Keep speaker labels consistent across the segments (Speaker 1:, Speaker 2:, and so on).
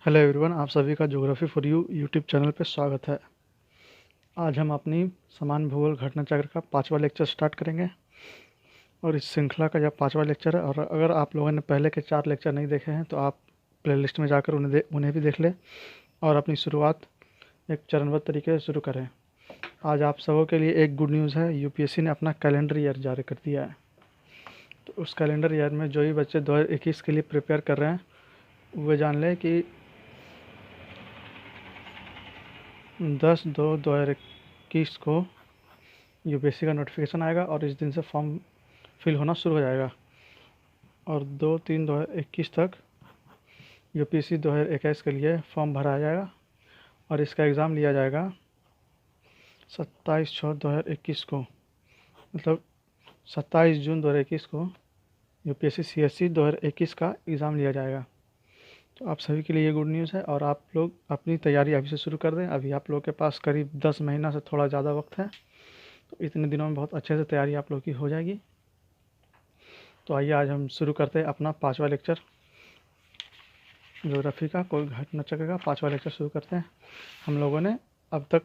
Speaker 1: Hello everyone, आप सभी का geography for you YouTube channel पे स्वागत है। आज हम अपनी सामान्य भूगोल घटना चक्र का 5वां लेक्चर स्टार्ट करेंगे और इस श्रृंखला का यह 5वां लेक्चर है। और अगर आप लोगों ने पहले के 4 लेक्चर नहीं देखे हैं तो आप प्लेलिस्ट में जाकर उन्हें भी देख लें और अपनी शुरुआत एक चरणबद्ध तरीके से शुरू करें। आज आप सबों के लिए एक गुड न्यूज़ है, यूपीएससी ने अपना कैलेंडर ईयर जारी कर दिया है। तो उस कैलेंडर ईयर में जो भी बच्चे 2021 के लिए प्रिपेयर कर रहे हैं वे जान लें कि 10/2/2021 को यूपीएससी का नोटिफिकेशन आएगा और इस दिन से फॉर्म फिल होना शुरू हो जाएगा और 2/3/2021 तक यूपीएससी 2021 के लिए फॉर्म भरा जाएगा और इसका एग्ज़ाम लिया जाएगा 27/6/2021 को, मतलब 27 जून 2021 को यूपीएससी सीएससी 2021 का एग्ज़ाम लिया जाएगा। तो आप सभी के लिए ये गुड न्यूज़ है और आप लोग अपनी तैयारी अभी से शुरू कर दें। अभी आप लोग के पास करीब 10 महीना से थोड़ा ज़्यादा वक्त है, तो इतने दिनों में बहुत अच्छे से तैयारी आप लोग की हो जाएगी। तो आइए आज हम शुरू करते हैं अपना 5वां लेक्चर, ज्योग्राफी का कोई घटना चक्र का 5वां लेक्चर शुरू करते हैं। हम लोगों ने अब तक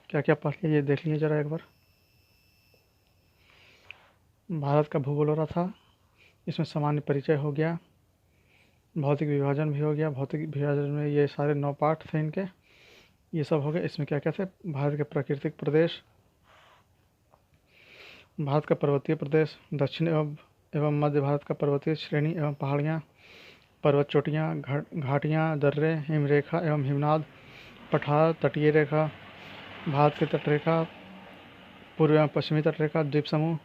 Speaker 1: क्या क्या पढ़ लिया ये देख लीजिए ज़रा एक बार। भारत का भूगोल हो रहा था, इसमें सामान्य परिचय हो गया, भौतिक विभाजन भी हो गया। भौतिक विभाजन में ये सारे 9 पार्ट थे इनके, ये सब हो गए। इसमें क्या क्या थे? भारत के प्राकृतिक प्रदेश, भारत का पर्वतीय प्रदेश, दक्षिण एवं मध्य भारत का पर्वतीय श्रेणी एवं पहाड़ियाँ, पर्वत चोटियाँ, घाटियाँ, दर्रे, हिमरेखा एवं हिमनाद, पठार, तटीय रेखा, भारत की तटरेखा, पूर्व एवं पश्चिमी तटरेखा, द्वीप समूह,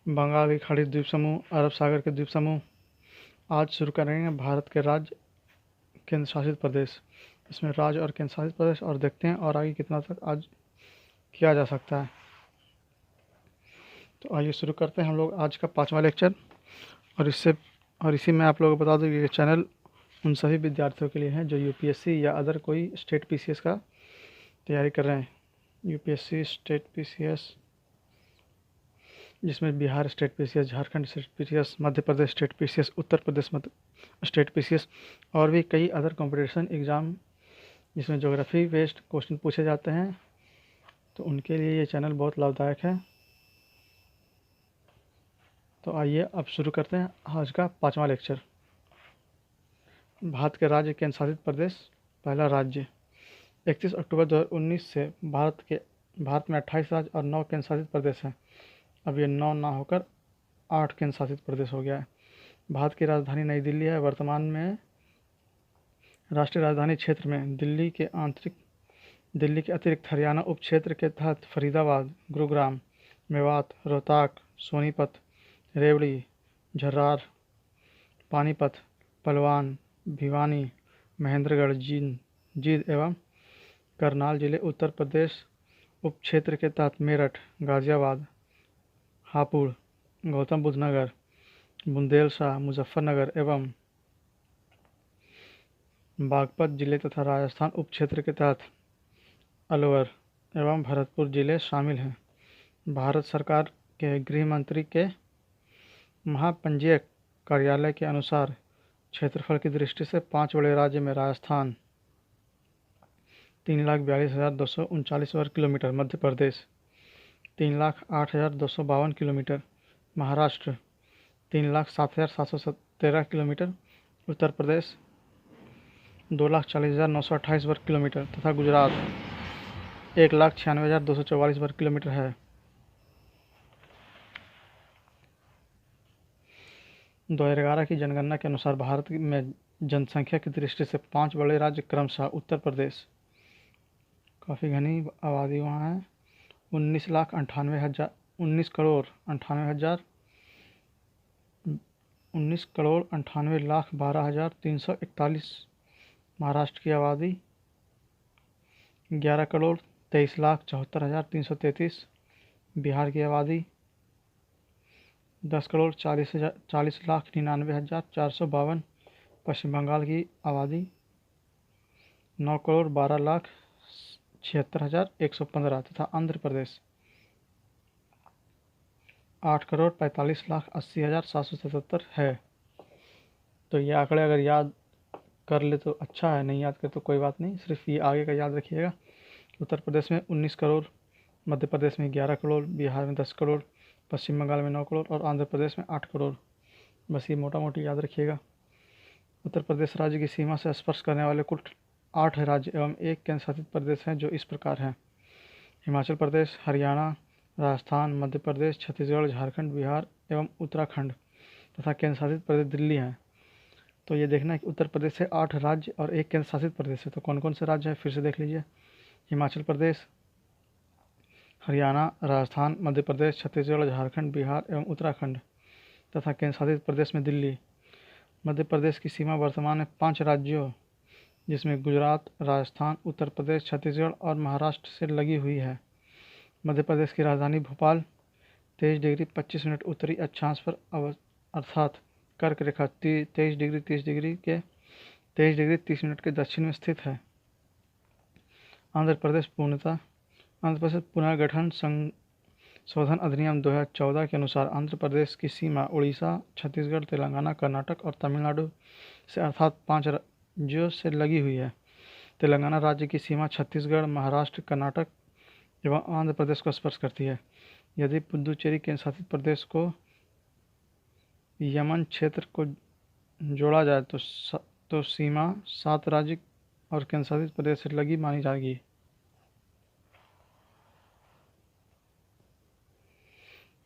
Speaker 1: बंगाल की खाड़ी द्वीप समूह, अरब सागर के द्वीप समूह। आज शुरू करेंगे भारत के राज्य केंद्र शासित प्रदेश। इसमें राज्य और केंद्र शासित प्रदेश और देखते हैं और आगे कितना तक आज किया जा सकता है। तो आइए शुरू करते हैं हम लोग आज का 5वां लेक्चर। और इसी में आप लोगों को बता दूं कि ये चैनल उन सभी विद्यार्थियों के लिए है जो यूपीएससी या अदर कोई स्टेट पीसीएस का तैयारी कर रहे हैं। यूपीएससी, स्टेट पीसीएस, जिसमें Bihar state PCS, Jharkhand state PCS, Madhya Pradesh state PCS, Uttar Pradesh state PCS और भी कई अदर कंपटीशन एग्ज़ाम जिसमें ज्योग्राफी बेस्ड क्वेश्चन पूछे जाते हैं, तो उनके लिए ये चैनल बहुत लाभदायक है। तो आइए अब शुरू करते हैं आज का 5वां लेक्चर। भारत के राज्य केंद्र शासित प्रदेश। पहला राज्य 31 अक्टूबर 2019 से भारत में 28 राज्य और 9 केंद्र शासित प्रदेश हैं। अब ये 9 ना होकर 8 केंद्र शासित प्रदेश हो गया है। भारत की राजधानी नई दिल्ली है। वर्तमान में राष्ट्रीय राजधानी क्षेत्र में दिल्ली के अतिरिक्त हरियाणा उप क्षेत्र के तहत फरीदाबाद, गुरुग्राम, मेवात, रोहतक, सोनीपत, रेवड़ी, झर्रार, पानीपत, पलवान, भिवानी, महेंद्रगढ़, जींद एवं करनाल जिले उत्तर प्रदेश उप क्षेत्र के तहत मेरठ, गाजियाबाद, हापुड़, गौतम बुद्ध नगर, बुंदेलशाह, मुजफ्फरनगर एवं बागपत जिले तथा राजस्थान उप क्षेत्र के तहत अलवर एवं भरतपुर जिले शामिल हैं। भारत सरकार के गृह मंत्री के महापंजीयक कार्यालय के अनुसार क्षेत्रफल की दृष्टि से 5 बड़े राज्य में राजस्थान 3,42,239 वर्ग kilometre, Madhya Pradesh 3,08,252 kilometre, Maharashtra 3,07,713 kilometre, Uttar Pradesh 2,40,928 वर्ग किलोमीटर तथा गुजरात 1,96,244 वर्ग किलोमीटर है। 2011 की जनगणना के अनुसार भारत में जनसंख्या की दृष्टि से 5 बड़े राज्य क्रमशः उत्तर प्रदेश, काफ़ी घनी आबादी वहाँ है, 19,98,12,341, महाराष्ट्र की आबादी 11,23,74,333, बिहार की आबादी 10,40,99,452, पश्चिम बंगाल की आबादी 9,12,76,115 तथा आंध्र प्रदेश 8,45,80,777 है। तो ये आंकड़े अगर याद कर ले तो अच्छा है, नहीं याद कर तो कोई बात नहीं, सिर्फ ये आगे का याद रखिएगा। उत्तर प्रदेश में 19 करोड़, मध्य प्रदेश में 11 करोड़, बिहार में 10 करोड़, पश्चिम बंगाल में 9 करोड़ और आंध्र प्रदेश में 8 करोड़। बस ये मोटा मोटी याद रखिएगा। उत्तर प्रदेश राज्य की सीमा से स्पर्श करने वाले कुल 8 राज्य एवं एक केंद्र शासित प्रदेश हैं, जो इस प्रकार हैं: हिमाचल प्रदेश, हरियाणा, राजस्थान, मध्य प्रदेश, छत्तीसगढ़, झारखंड, बिहार एवं उत्तराखंड तथा केंद्र शासित प्रदेश दिल्ली है। तो ये देखना है कि उत्तर प्रदेश से 8 राज्य और एक केंद्र शासित प्रदेश है। तो कौन कौन से राज्य हैं फिर से देख लीजिए: हिमाचल प्रदेश, हरियाणा, राजस्थान, मध्य प्रदेश, छत्तीसगढ़, झारखंड, बिहार एवं उत्तराखंड तथा केंद्र शासित प्रदेश में दिल्ली। मध्य प्रदेश की सीमा वर्तमान में 5 राज्यों जिसमें गुजरात, राजस्थान, उत्तर प्रदेश, छत्तीसगढ़ और महाराष्ट्र से लगी हुई है। मध्य प्रदेश की राजधानी भोपाल 23 डिग्री 25 मिनट उत्तरी अक्षांश पर अर्थात कर्क रेखा 23 डिग्री 30 मिनट के दक्षिण में स्थित है। आंध्र प्रदेश पुनर्गठन संशोधन अधिनियम 2014 के अनुसार आंध्र प्रदेश की सीमा उड़ीसा, छत्तीसगढ़, तेलंगाना, कर्नाटक और तमिलनाडु से अर्थात 5 राज्यों से लगी हुई है। तेलंगाना राज्य की सीमा छत्तीसगढ़, महाराष्ट्र, कर्नाटक एवं आंध्र प्रदेश को स्पर्श करती है। यदि पुदुचेरी केंद्र शासित प्रदेश को यमन क्षेत्र को जोड़ा जाए तो सीमा 7 राज्य और केंद्र शासित प्रदेश से लगी मानी जाएगी।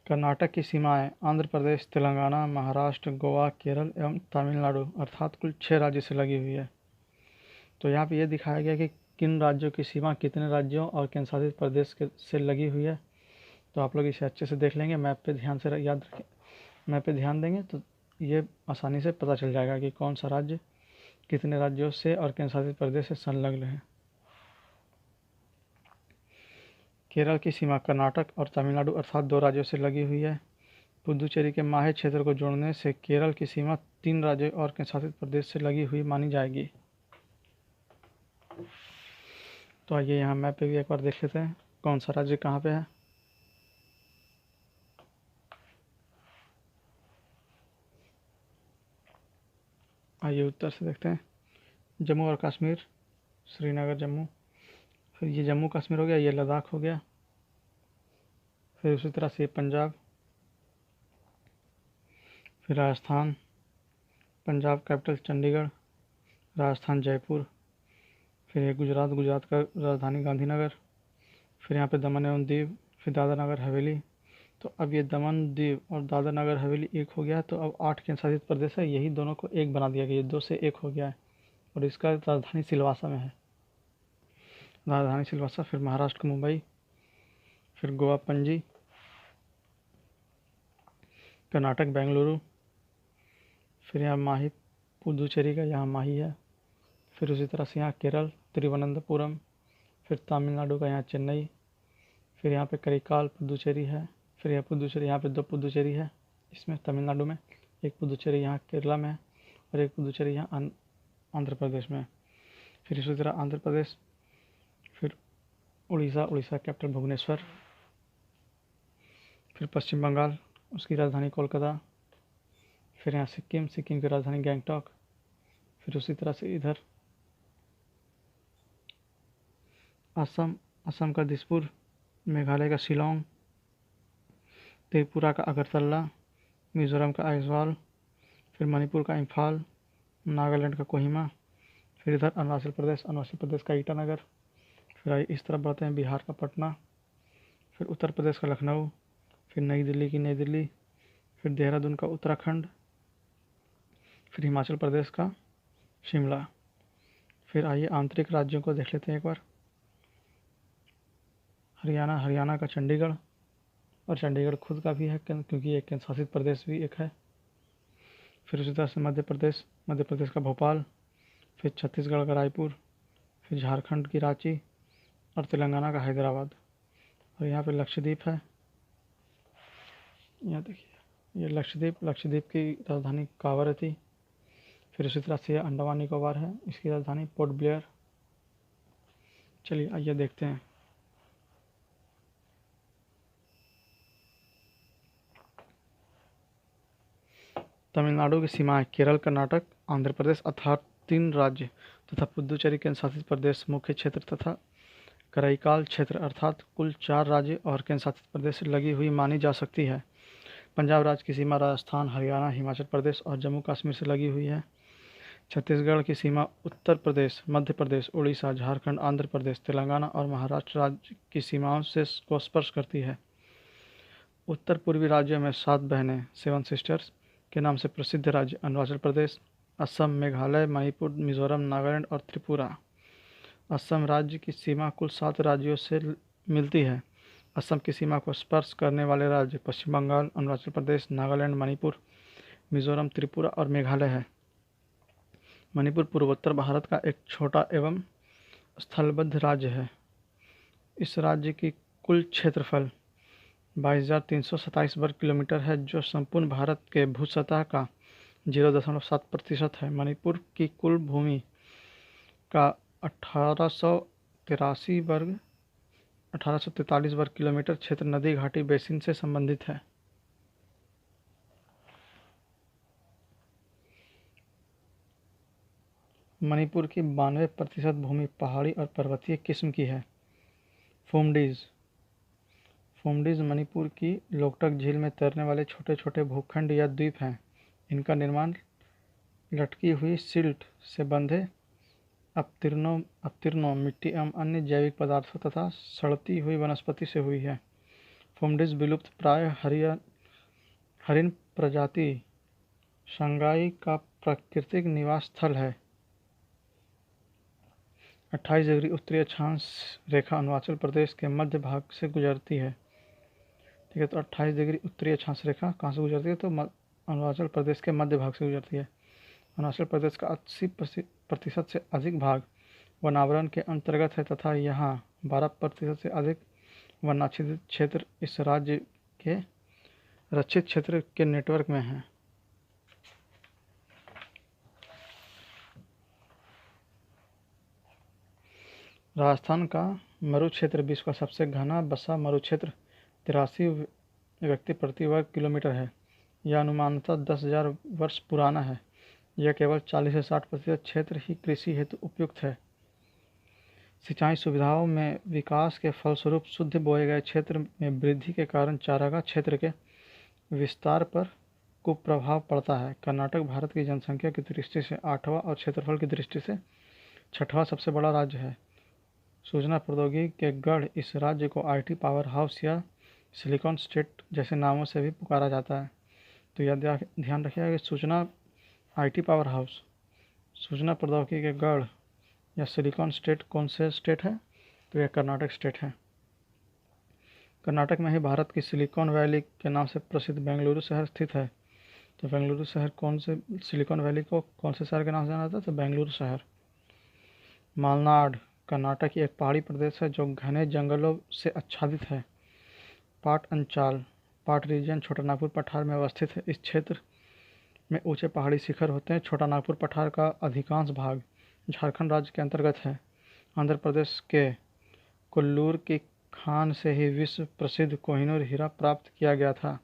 Speaker 1: कर्नाटक की सीमाएं आंध्र प्रदेश, तेलंगाना, महाराष्ट्र, गोवा, केरल एवं तमिलनाडु अर्थात कुल 6 राज्य से लगी हुई है। तो यहाँ पे ये दिखाया गया कि किन राज्यों की सीमा कितने राज्यों और केंद्र शासित प्रदेश से लगी हुई है। तो आप लोग इसे अच्छे से देख लेंगे, मैप पे ध्यान से याद रखें, मैप पे ध्यान देंगे तो ये आसानी से पता चल जाएगा कि कौन सा राज्य कितने राज्यों से और केंद्र शासित प्रदेश से संलग्न है। केरल की सीमा कर्नाटक और तमिलनाडु अर्थात 2 राज्यों से लगी हुई है। पुदुचेरी के माहे क्षेत्र को जोड़ने से केरल की सीमा 3 राज्यों और केंद्र शासित प्रदेश से लगी हुई मानी जाएगी। तो आइए यहाँ मैप पे भी एक बार देख लेते हैं कौन सा राज्य कहाँ पे है। आइए उत्तर से देखते हैं, जम्मू और कश्मीर, श्रीनगर, जम्मू, फिर ये जम्मू कश्मीर हो गया, ये लद्दाख हो गया, फिर उसी तरह से पंजाब, फिर राजस्थान, पंजाब कैपिटल चंडीगढ़, राजस्थान जयपुर, फिर ये गुजरात का राजधानी गांधीनगर, फिर यहाँ पे दमन एवं दीव, फिर दादरा नगर हवेली। तो अब ये दमन, दीव और दादरा नगर हवेली एक हो गया। तो अब 8 केंद्र शासित प्रदेश है, यही दोनों को एक बना दिया गया, ये 2 से 1 हो गया है और इसका राजधानी सिलवासा में है, राजधानी सिलवासा। फिर महाराष्ट्र मुंबई, फिर गोवा पणजी, कर्नाटक बेंगलुरु, फिर यहाँ माही, पुदुचेरी का यहाँ माही है, फिर उसी तरह से यहाँ केरल तिरुवनंतपुरम, फिर तमिलनाडु का यहाँ चेन्नई, फिर यहाँ पे करिकाल पुदुचेरी है, फिर यह पुदुचेरी, यहाँ पे 2 पुदुचेरी है इसमें तमिलनाडु में, एक पुदुचेरी यहाँ केरला में और एक पुदुचेरी यहाँ आंध्र प्रदेश में। फिर इसी तरह आंध्र प्रदेश, फिर उड़ीसा कैपिटल भुवनेश्वर, फिर पश्चिम बंगाल उसकी राजधानी कोलकाता, फिर यहाँ सिक्किम की राजधानी गैंगटॉक, फिर उसी तरह से इधर असम का दिसपुर, मेघालय का शिलोंग, त्रिपुरा का अगरतला, मिजोरम का आइजवाल, फिर मणिपुर का इम्फाल, नागालैंड का कोहिमा, फिर इधर अरुणाचल प्रदेश का ईटानगर, फिर इस तरफ बढ़ते हैं बिहार का पटना, फिर उत्तर प्रदेश का लखनऊ, फिर नई दिल्ली, फिर देहरादून का उत्तराखंड, फिर हिमाचल प्रदेश का शिमला। फिर आइए आंतरिक राज्यों को देख लेते हैं एक बार। हरियाणा का चंडीगढ़, और चंडीगढ़ खुद का भी है क्योंकि एक केंद्र शासित प्रदेश भी एक है। फिर उसी तरह से मध्य प्रदेश का भोपाल, फिर छत्तीसगढ़ का रायपुर, फिर झारखंड की रांची और तेलंगाना का हैदराबाद। और यहाँ पे लक्षद्वीप है, यहाँ देखिए ये लक्षद्वीप की राजधानी कावरती। फिर उसी तरह से अंडमान निकोबार है, इसकी राजधानी पोर्ट ब्लेयर। चलिए आइए देखते हैं। तमिलनाडु की सीमाएं केरल, कर्नाटक, आंध्र प्रदेश अर्थात 3 राज्य तथा पुदुचेरी केंद्र शासित प्रदेश मुख्य क्षेत्र तथा कराईकाल क्षेत्र अर्थात कुल 4 राज्य और केंद्र शासित प्रदेश से लगी हुई मानी जा सकती है। पंजाब राज्य की सीमा राजस्थान, हरियाणा, हिमाचल प्रदेश और जम्मू कश्मीर से लगी हुई है। छत्तीसगढ़ की सीमा उत्तर प्रदेश, मध्य प्रदेश, उड़ीसा, झारखंड, आंध्र प्रदेश, तेलंगाना और महाराष्ट्र राज्य की सीमाओं से को स्पर्श करती है। उत्तर पूर्वी राज्यों में 7 बहनें, 7 सिस्टर्स के नाम से प्रसिद्ध राज्य अरुणाचल प्रदेश, असम, मेघालय, मणिपुर, मिजोरम, नागालैंड और त्रिपुरा। असम राज्य की सीमा कुल 7 राज्यों से मिलती है। असम की सीमा को स्पर्श करने वाले राज्य पश्चिम बंगाल, अरुणाचल प्रदेश, नागालैंड, मणिपुर, मिजोरम, त्रिपुरा और मेघालय है। मणिपुर पूर्वोत्तर भारत का एक छोटा एवं स्थलबद्ध राज्य है। इस राज्य की कुल क्षेत्रफल 22,327 वर्ग किलोमीटर है, जो संपूर्ण भारत के भूसतह का 0.7% है। मणिपुर की कुल भूमि का 1843 वर्ग किलोमीटर क्षेत्र नदी घाटी बेसिन से संबंधित है। मणिपुर की 92% भूमि पहाड़ी और पर्वतीय किस्म की है। फुमडीज मणिपुर की लोकटक झील में तैरने वाले छोटे छोटे भूखंड या द्वीप हैं। इनका निर्माण लटकी हुई सिल्ट से बंधे अपतीर्णों, मिट्टी एवं अन्य जैविक पदार्थों तथा सड़ती हुई वनस्पति से हुई है। फुमडीज विलुप्त प्राय हरिण प्रजाति संगाई का प्राकृतिक निवास स्थल है। 28 डिग्री उत्तरी अक्षांश रेखा अरुणाचल प्रदेश के मध्य भाग से गुजरती है। ठीक है, तो 28 डिग्री उत्तरी अक्षांश रेखा कहाँ से गुजरती है? तो अरुणाचल प्रदेश के मध्य भाग से गुजरती है। अरुणाचल प्रदेश का 80% से अधिक भाग वनावरण के अंतर्गत है तथा यहाँ 12% से अधिक वनाच्छादित क्षेत्र इस राज्य के रक्षित क्षेत्र के नेटवर्क में हैं। राजस्थान का मरुक्षेत्र विश्व का सबसे घना बसा मरुक्षेत्र 83 व्यक्ति प्रति वर्ग किलोमीटर है। यह अनुमानतः 10,000 वर्ष पुराना है। यह केवल 40 से 60% क्षेत्र ही कृषि हेतु उपयुक्त है। सिंचाई सुविधाओं में विकास के फलस्वरूप शुद्ध बोए गए क्षेत्र में वृद्धि के कारण चारागाह क्षेत्र के विस्तार पर कुप्रभाव पड़ता है। कर्नाटक भारत की जनसंख्या की दृष्टि से 8वां और क्षेत्रफल की दृष्टि से 6वां सबसे बड़ा राज्य है। सूचना प्रौद्योगिकी के गढ़ इस राज्य को आईटी पावर हाउस या सिलिकॉन स्टेट जैसे नामों से भी पुकारा जाता है। तो यह ध्यान रखिएगा कि आईटी पावर हाउस, सूचना प्रौद्योगिकी के गढ़ या सिलिकॉन स्टेट कौन से स्टेट है? तो यह कर्नाटक स्टेट है। कर्नाटक में ही भारत की सिलिकॉन वैली के नाम से प्रसिद्ध बेंगलुरु शहर स्थित है। तो बेंगलुरु शहर कौन से, सिलिकॉन वैली को कौन से शहर के नाम से जाना जाता है? तो बेंगलुरु शहर। मालनाड कर्नाटक की एक पहाड़ी प्रदेश है जो घने जंगलों से आच्छादित है। पाट अंचाल, पाट रीजन छोटा नागपुर पठार में अवस्थित है। इस क्षेत्र में ऊंचे पहाड़ी शिखर होते हैं। छोटा नागपुर पठार का अधिकांश भाग झारखंड राज्य के अंतर्गत है। आंध्र प्रदेश के कोल्लूर की खान से ही विश्व प्रसिद्ध कोहिनूर हीरा प्राप्त किया गया था।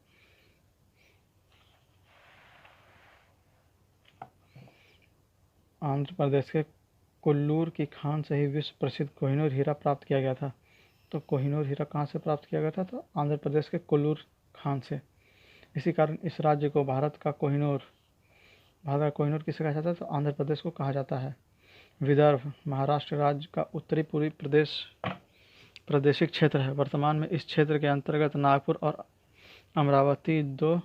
Speaker 1: आंध्र प्रदेश के कोल्लूर की खान से ही विश्व प्रसिद्ध कोहिनूर हीरा प्राप्त किया गया था। तो कोहिनूर हीरा कहाँ से प्राप्त किया गया था? तो आंध्र प्रदेश के कोल्लूर खान से। इसी कारण इस राज्य को भारत का कोहिनूर किसे कहा जाता है? तो आंध्र प्रदेश को कहा जाता है। विदर्भ महाराष्ट्र राज्य का उत्तरी पूर्वी प्रादेशिक क्षेत्र है। वर्तमान में इस क्षेत्र के अंतर्गत नागपुर और अमरावती 2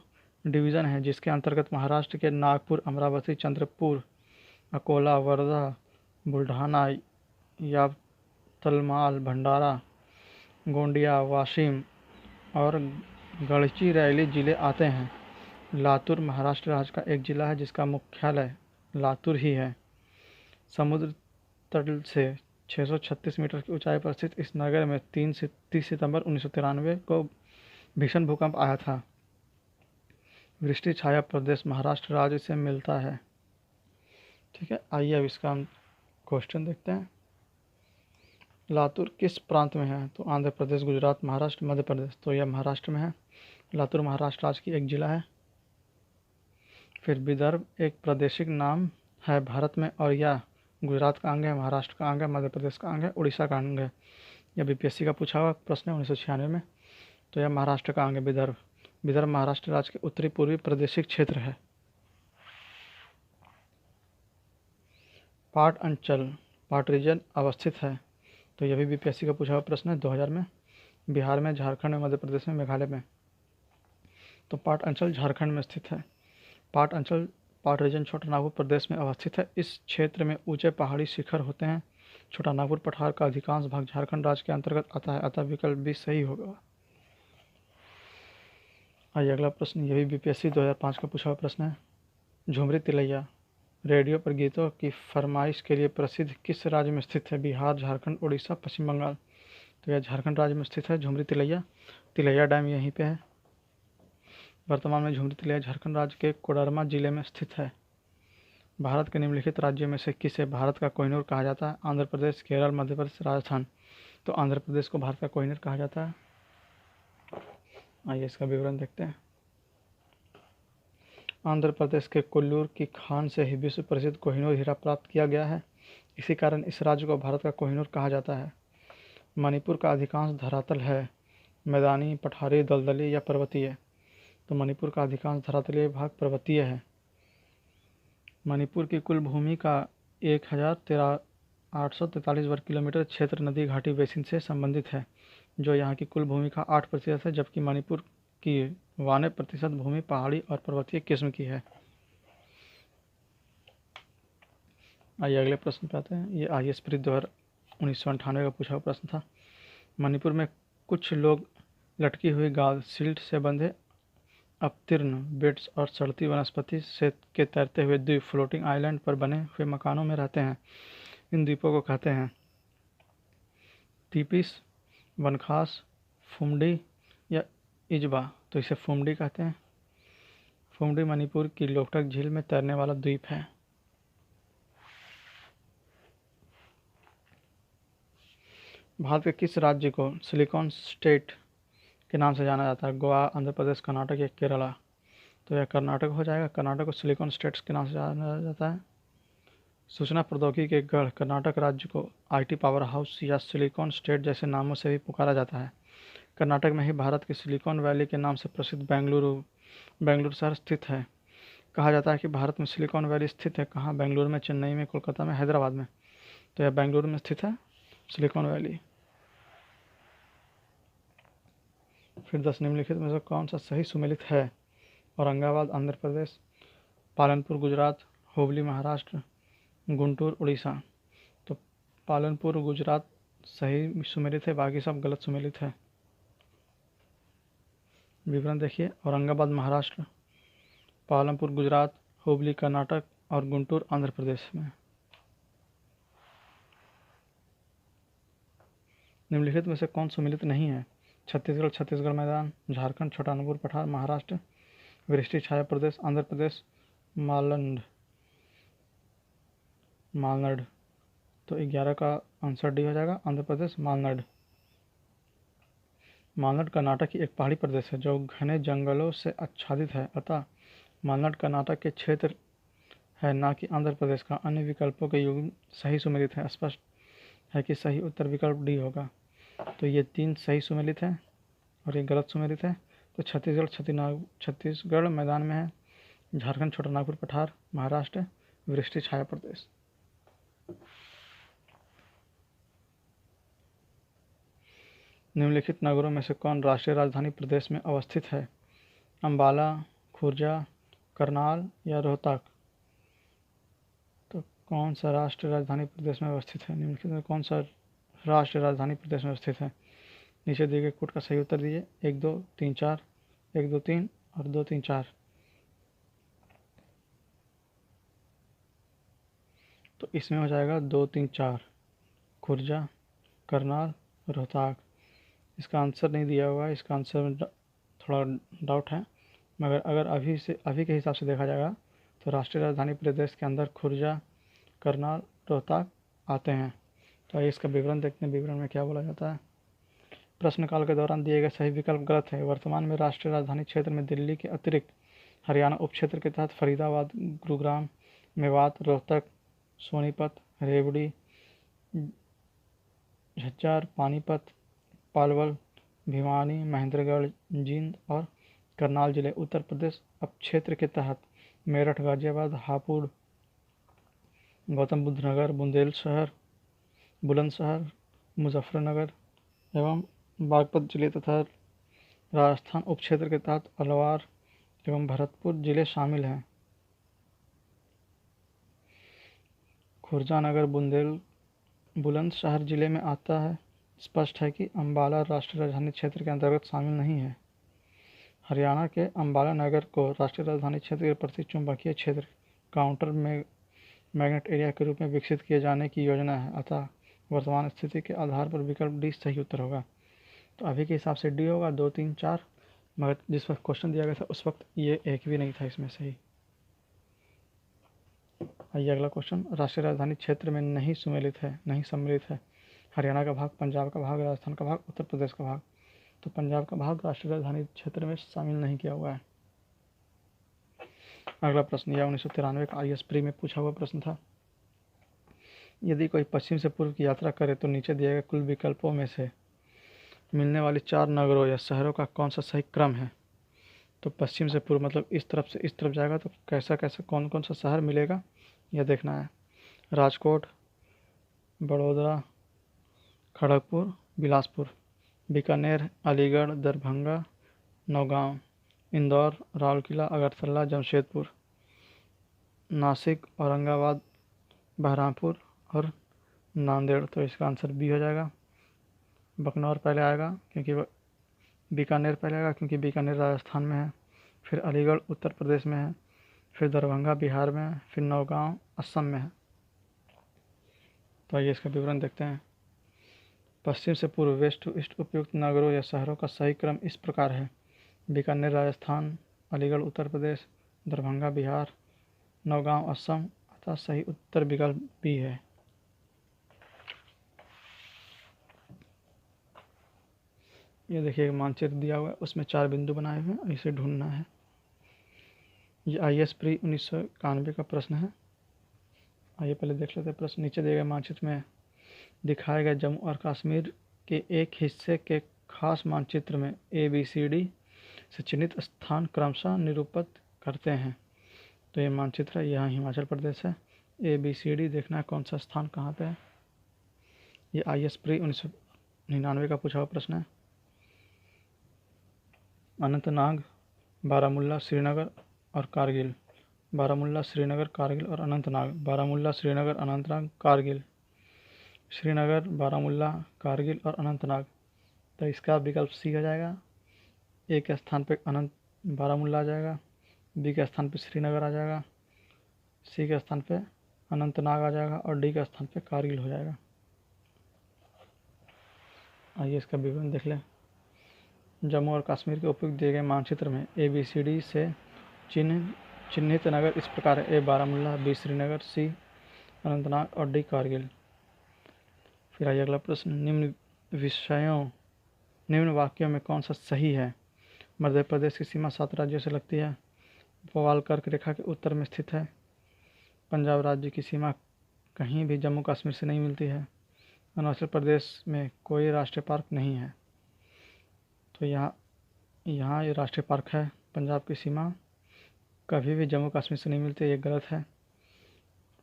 Speaker 1: डिवीज़न हैं, जिसके अंतर्गत महाराष्ट्र के नागपुर, अमरावती, चंद्रपुर, अकोला, वर्धा, बुल्ढाना, यावतमाल, भंडारा, गोंडिया, वाशिम और गढ़चिरौली जिले आते हैं। लातूर महाराष्ट्र राज्य का एक जिला है जिसका मुख्यालय लातूर ही है। समुद्र तल से 636 मीटर की ऊंचाई पर स्थित इस नगर में 30 सितंबर 1993 को भीषण भूकंप आया था। वृष्टि छाया प्रदेश महाराष्ट्र राज्य से मिलता है। ठीक है, आइए अब इसका हम क्वेश्चन देखते हैं। लातूर किस प्रांत में है? तो आंध्र प्रदेश, गुजरात, महाराष्ट्र, मध्य प्रदेश। तो यह महाराष्ट्र में है। लातूर महाराष्ट्र राज्य की एक जिला है। फिर विदर्भ एक प्रादेशिक नाम है भारत में, और यह गुजरात का अंग है, महाराष्ट्र का अंग है, मध्य प्रदेश का अंग है, उड़ीसा का अंग है। यह बीपीएससी का पूछा हुआ प्रश्न है 1996 में। तो यह महाराष्ट्र का अंग है विदर्भ। विदर्भ महाराष्ट्र राज्य के उत्तरी पूर्वी प्रादेशिक क्षेत्र है। पाट अंचल, पाट रीजन अवस्थित है। तो यह भी बीपीएससी का पूछा हुआ प्रश्न है 2000 में। बिहार में, झारखंड में, मध्य प्रदेश में, मेघालय में। तो पाट अंचल झारखंड में स्थित है। पाट अंचल, पाट रीजन छोटा नागपुर प्रदेश में अवस्थित है। इस क्षेत्र में ऊंचे पहाड़ी शिखर होते हैं। छोटा नागपुर पठार का अधिकांश भाग झारखंड राज्य के अंतर्गत आता है, अतः विकल्प भी सही होगा। आइए अगला प्रश्न, यह भी बीपीएससी 2005 का पूछा हुआ प्रश्न है। झुमरी तिलैया रेडियो पर गीतों की फरमाइश के लिए प्रसिद्ध किस राज्य में स्थित है? बिहार, झारखंड, उड़ीसा, पश्चिम बंगाल। तो यह झारखंड राज्य में स्थित है झुमरी तिलैया। तिलैया डैम यहीं पे है। वर्तमान में झुमरी तिलैया झारखंड राज्य के कोडरमा जिले में स्थित है। भारत के निम्नलिखित राज्यों में से किसे भारत का कोहिनूर कहा जाता है? आंध्र प्रदेश, केरल, मध्य प्रदेश, राजस्थान। तो आंध्र प्रदेश को भारत का कोहिनूर कहा जाता है। आइए इसका विवरण देखते हैं। आंध्र प्रदेश के कोल्लूर की खान से ही विश्व प्रसिद्ध कोहिनूर हीरा प्राप्त किया गया है। इसी कारण इस राज्य को भारत का कोहिनूर कहा जाता है। मणिपुर का अधिकांश धरातल है मैदानी, पठारी, दलदली या पर्वतीय। तो मणिपुर का अधिकांश धरातलीय भाग पर्वतीय है। मणिपुर की कुल भूमि का 1843 वर्ग किलोमीटर क्षेत्र नदी घाटी बेसिन से संबंधित है, जो यहाँ की कुल भूमि का 8% है, जबकि मणिपुर की 92% भूमि पहाड़ी और पर्वतीय किस्म की है। आइए अगले प्रश्न पे आते हैं। ये IAS प्री 1998 का पूछा हुआ प्रश्न था। मणिपुर में कुछ लोग लटकी हुई गाद, सिल्ट से बंधे अपतीर्ण बेड्स और सड़ती वनस्पति से के तैरते हुए द्वीप, फ्लोटिंग आइलैंड पर बने हुए मकानों में रहते हैं। इन द्वीपों को कहते हैं तीपिस, वनखास, फुमडी या इजबा। तो इसे फुमडी कहते हैं। फुमडी मणिपुर की लोकटक झील में तैरने वाला द्वीप है। भारत के किस राज्य को सिलिकॉन स्टेट के नाम से जाना जाता है? गोवा, आंध्र प्रदेश, कर्नाटक या केरला। तो यह कर्नाटक हो जाएगा। कर्नाटक को सिलिकॉन स्टेट्स के नाम से जाना जाता है। सूचना प्रौद्योगिकी के गढ़ कर्नाटक राज्य को IT पावर हाउस या सिलिकॉन स्टेट जैसे नामों से भी पुकारा जाता है। कर्नाटक में ही भारत के सिलिकॉन वैली के नाम से प्रसिद्ध बेंगलुरु शहर स्थित है। कहा जाता है कि भारत में सिलिकॉन वैली स्थित है कहाँ? बेंगलुरु में, चेन्नई में, कोलकाता में, हैदराबाद में। तो यह बेंगलुरु में स्थित है सिलिकॉन वैली। फिर 10 निम्नलिखित में से कौन सा सही सुमेलित है? औरंगाबाद आंध्र प्रदेश, पालनपुर गुजरात, हुबली महाराष्ट्र, गुंटूर उड़ीसा। तो पालनपुर गुजरात सही सुमेलित है, बाकी सब गलत सुमेलित है। विवरण देखिए। औरंगाबाद महाराष्ट्र, पालनपुर गुजरात, हुबली कर्नाटक और गुंटूर आंध्र प्रदेश में। निम्नलिखित में से कौन सुमेलित नहीं है? छत्तीसगढ़, छत्तीसगढ़ मैदान, झारखंड, छोटा नागपुर पठार, महाराष्ट्र वृष्टि छाया प्रदेश, आंध्र प्रदेश मालनाड। तो 11 का आंसर डी हो जाएगा, आंध्र प्रदेश मालनाड। मालनाड कर्नाटक की एक पहाड़ी प्रदेश है जो घने जंगलों से आच्छादित है, अतः मालनाड कर्नाटक के क्षेत्र है, न कि आंध्र प्रदेश का। अन्य विकल्पों के युग्म सही सुमेलित है। स्पष्ट है कि सही उत्तर विकल्प डी होगा। तो ये 3 सही सुमेलित है और ये गलत सुमेलित है। तो छत्तीसगढ़ मैदान में है, झारखंड छोटा नागपुर पठार, महाराष्ट्र वृष्टि छाया प्रदेश। निम्नलिखित नगरों में से कौन राष्ट्रीय राजधानी प्रदेश में अवस्थित है? अम्बाला, खुर्जा, करनाल या रोहतक। तो कौन सा राष्ट्रीय राजधानी प्रदेश में अवस्थित है? निम्नलिखित में कौन सा राष्ट्रीय राजधानी प्रदेश में अवस्थित है? नीचे दिए गए कोड का सही उत्तर दीजिए। 1 2 3 4, 1 2 3 और 2 3 4। तो इसमें हो जाएगा 2 3 4, खुर्जा, करनाल, रोहतक। इसका आंसर नहीं दिया हुआ है, इसका आंसर में थोड़ा डाउट है, मगर अगर अभी के हिसाब से देखा जाएगा तो राष्ट्रीय राजधानी प्रदेश के अंदर खुर्जा, करनाल, रोहतक आते हैं। तो आइए इसका विवरण देखते हैं। विवरण में क्या बोला जाता है? प्रश्नकाल के दौरान दिए गए सही विकल्प गलत है। वर्तमान में राष्ट्रीय राजधानी क्षेत्र में दिल्ली के अतिरिक्त हरियाणा उपक्षेत्र के तहत फरीदाबाद, गुरुग्राम, मेवात, रोहतक, सोनीपत, रेवड़ी, झज्जर, पानीपत, पलवल, भिवानी, महेंद्रगढ़, जींद और करनाल जिले। उत्तर प्रदेश उपक्षेत्र के तहत मेरठ, गाजियाबाद, हापुड़, गौतम बुद्ध नगर, बुलंदशहर, मुजफ्फरनगर एवं बागपत जिले तथा राजस्थान उपक्षेत्र के तहत अलवार एवं भरतपुर जिले शामिल हैं। खुर्जा नगर बुलंदशहर जिले में आता है। स्पष्ट है कि अंबाला राष्ट्रीय राजधानी क्षेत्र के अंतर्गत शामिल नहीं है। हरियाणा के अंबाला नगर को राष्ट्रीय राजधानी क्षेत्र के प्रति चुंबकीय क्षेत्र काउंटर मैग्नेट एरिया के रूप में विकसित किए जाने की योजना है, अतः वर्तमान स्थिति के आधार पर विकल्प डी सही उत्तर होगा। तो अभी के हिसाब से डी होगा 2, 3, 4, मगर जिस वक्त क्वेश्चन दिया गया था उस वक्त ये एक भी नहीं था इसमें सही। आइए अगला क्वेश्चन, राष्ट्रीय राजधानी क्षेत्र में नहीं सम्मिलित है हरियाणा का भाग, पंजाब का भाग, राजस्थान का भाग, उत्तर प्रदेश का भाग। तो पंजाब का भाग राष्ट्रीय राजधानी क्षेत्र में शामिल नहीं किया हुआ है। अगला प्रश्न, यह 1993 का IAS प्री में पूछा हुआ प्रश्न था। यदि कोई पश्चिम से पूर्व की यात्रा करे तो नीचे दिए गए कुल विकल्पों में से मिलने वाली 4 नगरों या शहरों का कौन सा सही क्रम है। तो पश्चिम से पूर्व मतलब इस तरफ से इस तरफ जाएगा तो कैसा कौन कौन सा शहर मिलेगा यह देखना है। राजकोट, बड़ौदा, खड़गपुर, बिलासपुर, बीकानेर, अलीगढ़, दरभंगा, नौगांव, इंदौर, राउरकेला, अगरतला, जमशेदपुर, नासिक, औरंगाबाद, बहरामपुर और नांदेड़। तो इसका आंसर बी हो जाएगा। बकनौर पहले आएगा क्योंकि बीकानेर पहले आएगा क्योंकि बीकानेर राजस्थान में है, फिर अलीगढ़ उत्तर प्रदेश में है, फिर दरभंगा बिहार में है, फिर नौगांव असम में है। तो आइए इसका विवरण देखते हैं। पश्चिम से पूर्व वेस्ट टू ईस्ट उपयुक्त नगरों या शहरों का सही क्रम इस प्रकार है: बीकानेर राजस्थान, अलीगढ़ उत्तर प्रदेश, दरभंगा बिहार, नौगांव असम। अतः सही उत्तर विकल्प बी है। ये देखिए मानचित्र दिया हुआ है, उसमें 4 बिंदु बनाए हुए हैं, इसे ढूंढना है। ये IAS प्री 1991 का प्रश्न है। आइए पहले देख लेते हैं प्रश्न। नीचे दिए गए मानचित्र में दिखाए गए जम्मू और कश्मीर के एक हिस्से के खास मानचित्र में ABCD से चिन्हित स्थान क्रमशः निरूपित करते हैं। तो ये मानचित्र है, यहाँ हिमाचल प्रदेश है। ABCD देखना है कौन सा स्थान कहाँ पे है। ये IAS प्री 1999 का पूछा हुआ प्रश्न है। अनंतनाग, बारामूला, श्रीनगर और कारगिल। बारामूला, श्रीनगर, कारगिल और अनंतनाग। बारामूला, श्रीनगर, अनंतनाग, कारगिल। श्रीनगर, बारामूला, कारगिल और अनंतनाग। तो इसका विकल्प सी हो जाएगा। ए के स्थान पे बारामूला आ जाएगा, बी के स्थान पे श्रीनगर आ जाएगा, सी के स्थान पे अनंतनाग आ जाएगा और डी के स्थान पे कारगिल हो जाएगा। आइए इसका विवरण देख लें। जम्मू और कश्मीर के उपयुक्त दिए गए मानचित्र में ABCD से चिन्हित नगर इस प्रकार है: ए बारामूला, बी श्रीनगर, सी अनंतनाग और डी कारगिल। फिर आइए अगला प्रश्न, निम्न वाक्यों में कौन सा सही है। मध्य प्रदेश की सीमा 7 राज्यों से लगती है। भोपाल कर्क रेखा के उत्तर में स्थित है। पंजाब राज्य की सीमा कहीं भी जम्मू कश्मीर से नहीं मिलती है। अरुणाचल प्रदेश में कोई राष्ट्रीय पार्क नहीं है। तो यहाँ ये राष्ट्रीय पार्क है। पंजाब की सीमा कभी भी जम्मू कश्मीर से नहीं मिलती है, ये गलत है।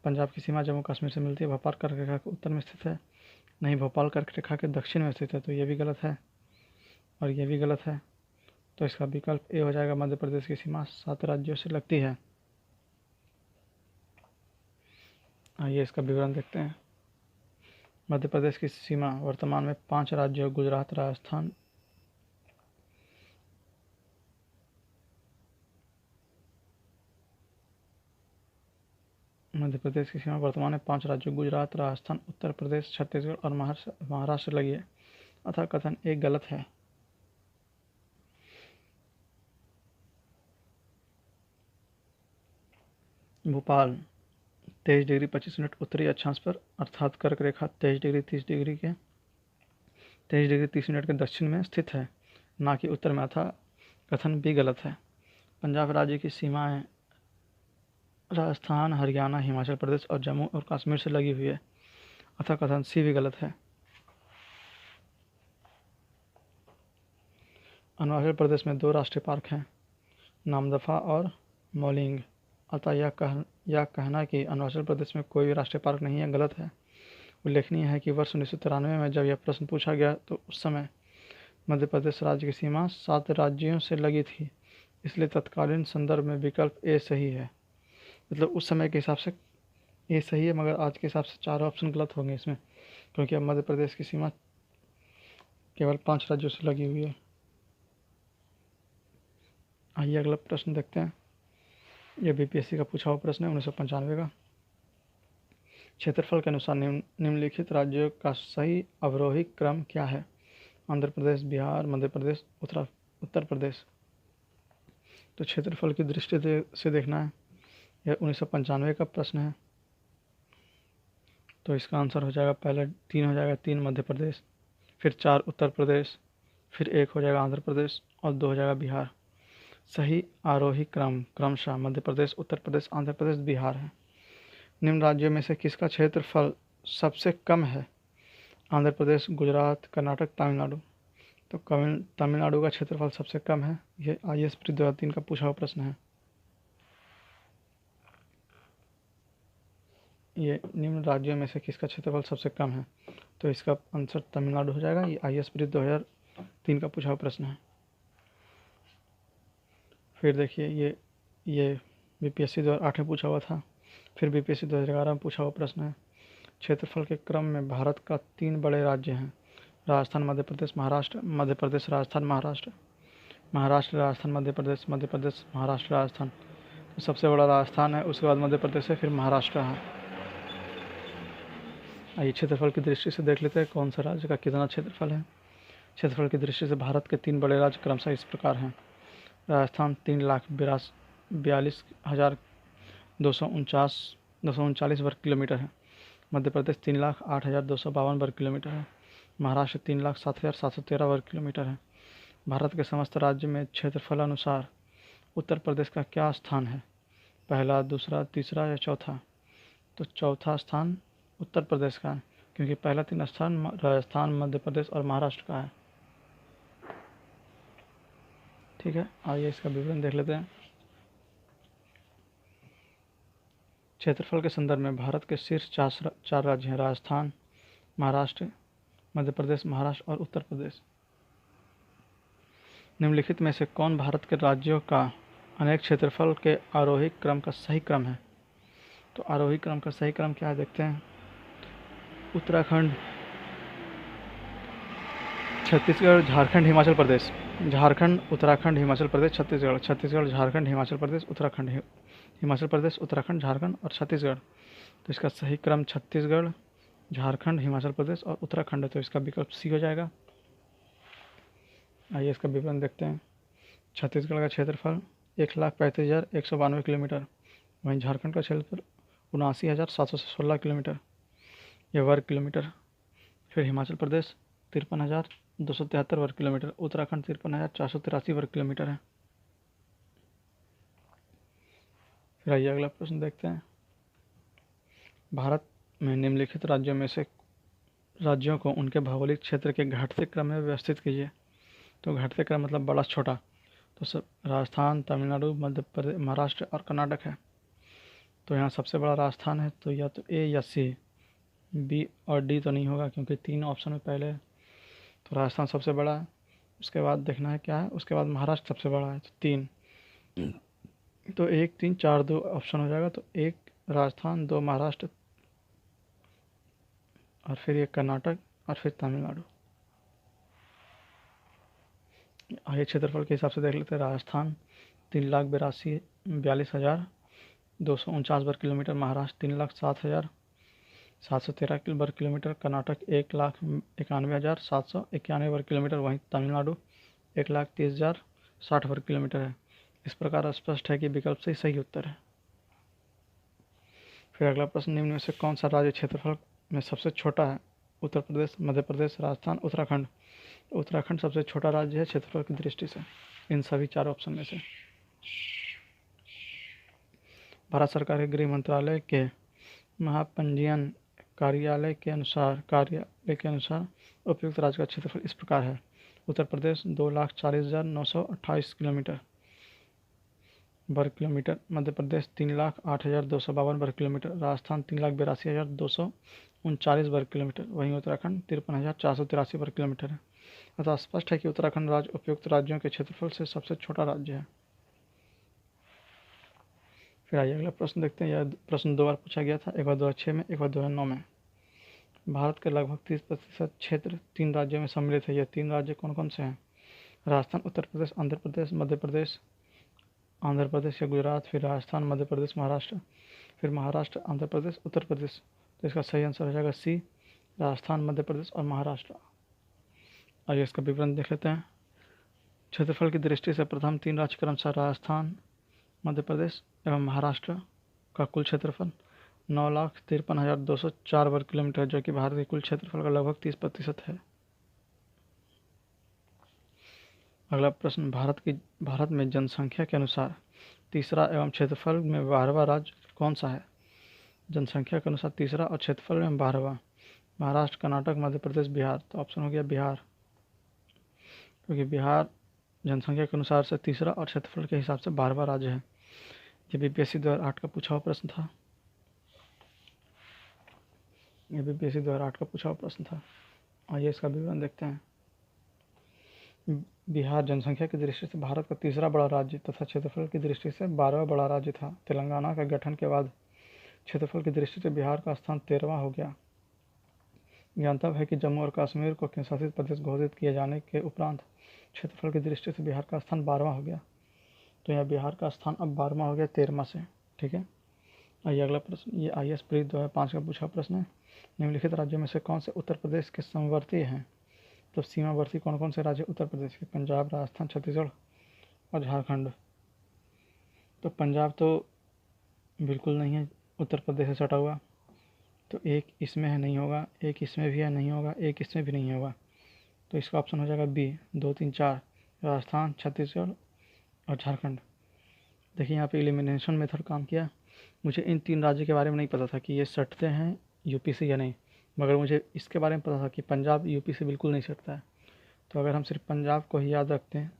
Speaker 1: पंजाब की सीमा जम्मू कश्मीर से मिलती है। भोपाल कर्क रेखा के उत्तर में स्थित है, नहीं भोपाल कर्क रेखा के दक्षिण में स्थित है। तो ये भी गलत है और ये भी गलत है। तो इसका विकल्प ए हो जाएगा। मध्य प्रदेश की सीमा 7 राज्यों से लगती है। आइए इसका विवरण देखते हैं। मध्य प्रदेश की सीमा वर्तमान में 5 राज्यों गुजरात, राजस्थान, उत्तर प्रदेश, छत्तीसगढ़ और महाराष्ट्र लगी है। अतः कथन एक गलत है। भोपाल 23 डिग्री 25 मिनट उत्तरी अक्षांश पर अर्थात कर्क रेखा 23 डिग्री 30 मिनट के दक्षिण में स्थित है, ना कि उत्तर में। अतः कथन भी गलत है। पंजाब राज्य की सीमाएं राजस्थान, हरियाणा, हिमाचल प्रदेश और जम्मू और कश्मीर से लगी हुई है, अतः कथन सी भी गलत है। अरुणाचल प्रदेश में 2 राष्ट्रीय पार्क हैं, नामदफा और मौलिंग, अतः यह कहना कि अरुणाचल प्रदेश में कोई भी राष्ट्रीय पार्क नहीं है गलत है। उल्लेखनीय है कि वर्ष 1993 में जब यह प्रश्न पूछा गया तो उस समय मध्य प्रदेश राज्य की सीमा 7 राज्यों से लगी थी, इसलिए तत्कालीन संदर्भ में विकल्प ए सही है। मतलब उस समय के हिसाब से ए सही है, मगर आज के हिसाब से 4 ऑप्शन गलत होंगे इसमें, क्योंकि अब मध्य प्रदेश की सीमा केवल 5 राज्यों से लगी हुई है। आइए अगला प्रश्न देखते हैं। यह बीपीएससी का पूछा हुआ प्रश्न है 1995 का। क्षेत्रफल के अनुसार निम्नलिखित राज्यों का सही अवरोही क्रम क्या है? आंध्र प्रदेश, बिहार, मध्य प्रदेश, उत्तर प्रदेश। तो क्षेत्रफल की दृष्टि से देखना है, यह 1995 का प्रश्न है, तो इसका आंसर हो जाएगा पहले 3 हो जाएगा, 3 मध्य प्रदेश, फिर 4 उत्तर प्रदेश, फिर 1 हो जाएगा आंध्र प्रदेश और 2 हो जाएगा बिहार। सही आरोही क्रम क्रमशः मध्य प्रदेश, उत्तर प्रदेश, आंध्र प्रदेश, बिहार है। निम्न राज्यों में से किसका क्षेत्रफल सबसे कम है? आंध्र प्रदेश, गुजरात, कर्नाटक, तमिलनाडु। तो तमिलनाडु का क्षेत्रफल सबसे कम है। यह IAS प्री 2003 का पूछा हुआ प्रश्न है। ये निम्न राज्यों में से किसका क्षेत्रफल सबसे कम है? तो इसका आंसर तमिलनाडु हो जाएगा। ये IAS प्री 2003 का पूछा हुआ प्रश्न है। फिर देखिए ये बीपीएससी 2008 में पूछा हुआ था, फिर बीपीएससी 2011 में पूछा हुआ प्रश्न है। क्षेत्रफल के क्रम में भारत का 3 बड़े राज्य हैं, राजस्थान, मध्य प्रदेश, महाराष्ट्र, मध्य प्रदेश, राजस्थान, महाराष्ट्र, महाराष्ट्र, राजस्थान, मध्य प्रदेश, मध्य प्रदेश, महाराष्ट्र, राजस्थान। तो सबसे बड़ा राजस्थान है, उसके बाद मध्य प्रदेश है, फिर महाराष्ट्र है। आइए क्षेत्रफल की दृष्टि से देख लेते हैं कौन सा राज्य का कितना क्षेत्रफल है। क्षेत्रफल की दृष्टि से भारत के 3 बड़े राज्य क्रमशः इस प्रकार हैं। राजस्थान 3,42,239 वर्ग किलोमीटर है। मध्य प्रदेश 3,08,252 वर्ग किलोमीटर है। महाराष्ट्र 3,07,713 वर्ग किलोमीटर है। भारत के समस्त राज्य में क्षेत्रफल अनुसार उत्तर प्रदेश का क्या स्थान है? पहला, दूसरा, तीसरा या चौथा? तो चौथा स्थान उत्तर प्रदेश का है, क्योंकि पहला 3 स्थान राजस्थान, मध्य प्रदेश और महाराष्ट्र का है। ठीक है, आइए इसका विवरण देख लेते हैं। क्षेत्रफल के संदर्भ में भारत के शीर्ष 4 राज्य हैं, राजस्थान, महाराष्ट्र, मध्य प्रदेश, महाराष्ट्र और उत्तर प्रदेश। निम्नलिखित में से कौन भारत के राज्यों का अनेक क्षेत्रफल के आरोही क्रम का सही क्रम है? तो आरोही क्रम का सही क्रम क्या है देखते हैं। उत्तराखंड, छत्तीसगढ़, झारखंड, हिमाचल प्रदेश। झारखंड, उत्तराखंड, हिमाचल प्रदेश, छत्तीसगढ़। छत्तीसगढ़, झारखंड, हिमाचल प्रदेश, उत्तराखंड, हिमाचल प्रदेश, उत्तराखंड, झारखंड और छत्तीसगढ़। तो इसका सही क्रम छत्तीसगढ़, झारखंड, हिमाचल प्रदेश और उत्तराखंड है, तो इसका विकल्प सी हो जाएगा। आइए इसका विवरण देखते हैं। छत्तीसगढ़ का क्षेत्रफल 1,35,192 किलोमीटर, वहीं झारखंड का क्षेत्रफल 79,716 किलोमीटर, यह वर्ग किलोमीटर। फिर हिमाचल प्रदेश 53,273 वर्ग किलोमीटर, उत्तराखंड 53,483 वर्ग किलोमीटर है। फिर आइए अगला प्रश्न देखते हैं। भारत में निम्नलिखित राज्यों को उनके भौगोलिक क्षेत्र के घटते क्रम में व्यवस्थित कीजिए। तो घटते क्रम मतलब बड़ा छोटा, तो सब राजस्थान, तमिलनाडु, मध्य प्रदेश, महाराष्ट्र और कर्नाटक है। तो यहाँ सबसे बड़ा राजस्थान है, तो या तो ए या सी, बी और डी तो नहीं होगा, क्योंकि 3 ऑप्शन में पहले तो राजस्थान सबसे बड़ा है। उसके बाद देखना है क्या है, उसके बाद महाराष्ट्र सबसे बड़ा है, तो 3, तो 1, 3, 4, 2 ऑप्शन हो जाएगा। तो 1 राजस्थान, 2 महाराष्ट्र और फिर ये कर्नाटक और फिर तमिलनाडु। आइए क्षेत्रफल के हिसाब से देख लेते हैं। राजस्थान 3,42,249 वर्ग किलोमीटर, महाराष्ट्र 3,07,713 वर्ग किलोमीटर, कर्नाटक 1,91,791 वर्ग किलोमीटर, वहीं तमिलनाडु 1,30,060 वर्ग किलोमीटर है। इस प्रकार स्पष्ट है कि विकल्प से सही उत्तर है। फिर अगला प्रश्न, निम्न में से कौन सा राज्य क्षेत्रफल में सबसे छोटा है? उत्तर प्रदेश, मध्य प्रदेश, राजस्थान, उत्तराखंड। उत्तराखंड सबसे छोटा राज्य है क्षेत्रफल की दृष्टि से इन सभी 4 ऑप्शन में से। भारत सरकार के गृह मंत्रालय के महापंजीयन कार्यालय के अनुसार उपयुक्त राज्य का क्षेत्रफल इस प्रकार है: उत्तर प्रदेश 2,40,928 वर्ग किलोमीटर, मध्य प्रदेश 3,08,252 वर्ग किलोमीटर, राजस्थान 3,82,239 वर्ग किलोमीटर, वहीं उत्तराखंड 53,483 वर्ग किलोमीटर है। अतः स्पष्ट है कि उत्तराखंड राज्य उपयुक्त राज्यों के क्षेत्रफल से सबसे छोटा राज्य है। फिर आइए अगला प्रश्न देखते हैं। यह प्रश्न 2 बार पूछा गया था, एक बार 2006 में, एक बार 2009 में। भारत के लगभग 30% क्षेत्र 3 राज्यों में सम्मिलित है। यह 3 राज्य कौन कौन से हैं? राजस्थान, उत्तर प्रदेश, आंध्र प्रदेश, मध्य प्रदेश। आंध्र प्रदेश या गुजरात, फिर राजस्थान, मध्य प्रदेश, महाराष्ट्र, फिर महाराष्ट्र, आंध्र प्रदेश, उत्तर प्रदेश। तो इसका सही आंसर हो जाएगा सी, राजस्थान, मध्य प्रदेश और महाराष्ट्र। आइए इसका विवरण देख लेते हैं। क्षेत्रफल की दृष्टि से प्रथम 3 राज्य क्रमशः राजस्थान, मध्य प्रदेश एवं महाराष्ट्र का कुल क्षेत्रफल 9,53,204 वर्ग किलोमीटर, जो कि भारत के कुल क्षेत्रफल का लगभग 30% है। अगला प्रश्न, भारत में जनसंख्या के अनुसार तीसरा एवं क्षेत्रफल में 12वां राज्य कौन सा है? जनसंख्या के अनुसार तीसरा और क्षेत्रफल में 12वां। महाराष्ट्र, कर्नाटक, मध्य प्रदेश, बिहार। तो ऑप्शन हो गया बिहार, क्योंकि बिहार जनसंख्या के अनुसार से तीसरा और क्षेत्रफल के हिसाब से 12वां राज्य है। ये बीपीएससी 2008 का पूछा हुआ प्रश्न था। आइए इसका विवरण देखते हैं। बिहार जनसंख्या की दृष्टि से भारत का तीसरा बड़ा राज्य तथा क्षेत्रफल की दृष्टि से 12वां बड़ा राज्य था। तेलंगाना के गठन के बाद क्षेत्रफल की दृष्टि से बिहार का स्थान 13वां हो गया। ज्ञातव्य है कि जम्मू और कश्मीर को केंद्रशासित प्रदेश घोषित किए जाने के उपरांत क्षेत्रफल की दृष्टि से बिहार का स्थान 12वां हो गया। तो यहाँ बिहार का स्थान अब 12वां हो गया 13वां से। ठीक है। आइए अगला प्रश्न, ये IAS प्री 2005 का पूछा प्रश्न है। निम्नलिखित राज्यों में से कौन से उत्तर प्रदेश के समवर्ती हैं? तो सीमावर्ती कौन कौन से राज्य उत्तर प्रदेश के? पंजाब, राजस्थान, छत्तीसगढ़ और झारखंड। तो पंजाब तो बिल्कुल नहीं है उत्तर प्रदेश से सटा हुआ, तो एक इसमें है, नहीं होगा, एक इसमें भी है, नहीं होगा, एक इसमें भी नहीं होगा। तो इसका ऑप्शन हो जाएगा बी, 2, 3, 4, राजस्थान, छत्तीसगढ़ और झारखंड। देखिए यहाँ पे एलिमिनेशन मेथड काम किया। मुझे इन 3 राज्यों के बारे में नहीं पता था कि ये सटते हैं यूपी से या नहीं, मगर मुझे इसके बारे में पता था कि पंजाब यूपी से बिल्कुल नहीं सटता है। तो अगर हम सिर्फ पंजाब को ही याद रखते हैं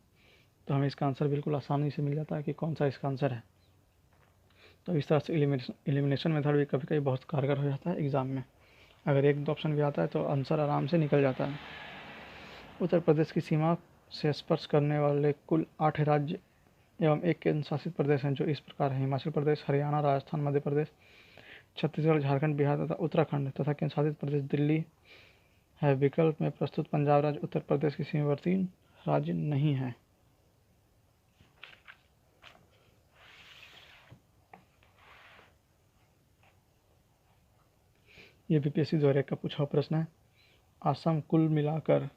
Speaker 1: तो हमें इसका आंसर बिल्कुल आसानी से मिल जाता है कि कौन सा इसका आंसर है। तो इस तरह से एलिमिनेशन मेथड भी कभी कभी बहुत कारगर हो जाता है एग्ज़ाम में। अगर 1-2 ऑप्शन भी आता है तो आंसर आराम से निकल जाता है। उत्तर प्रदेश की सीमा से स्पर्श करने वाले कुल 8 राज्य एवं 1 केंद्र शासित प्रदेश हैं, जो इस प्रकार हैं: हिमाचल प्रदेश, हरियाणा, राजस्थान, मध्य प्रदेश, छत्तीसगढ़, झारखंड, बिहार तथा उत्तराखंड। तथा केंद्र शासित प्रदेश दिल्ली है। विकल्प में प्रस्तुत पंजाब राज्य उत्तर प्रदेश की सीमावर्ती राज्य नहीं है। ये बीपीएससी 2001 का पूछा हुआ प्रश्न है। असम कुल मिलाकर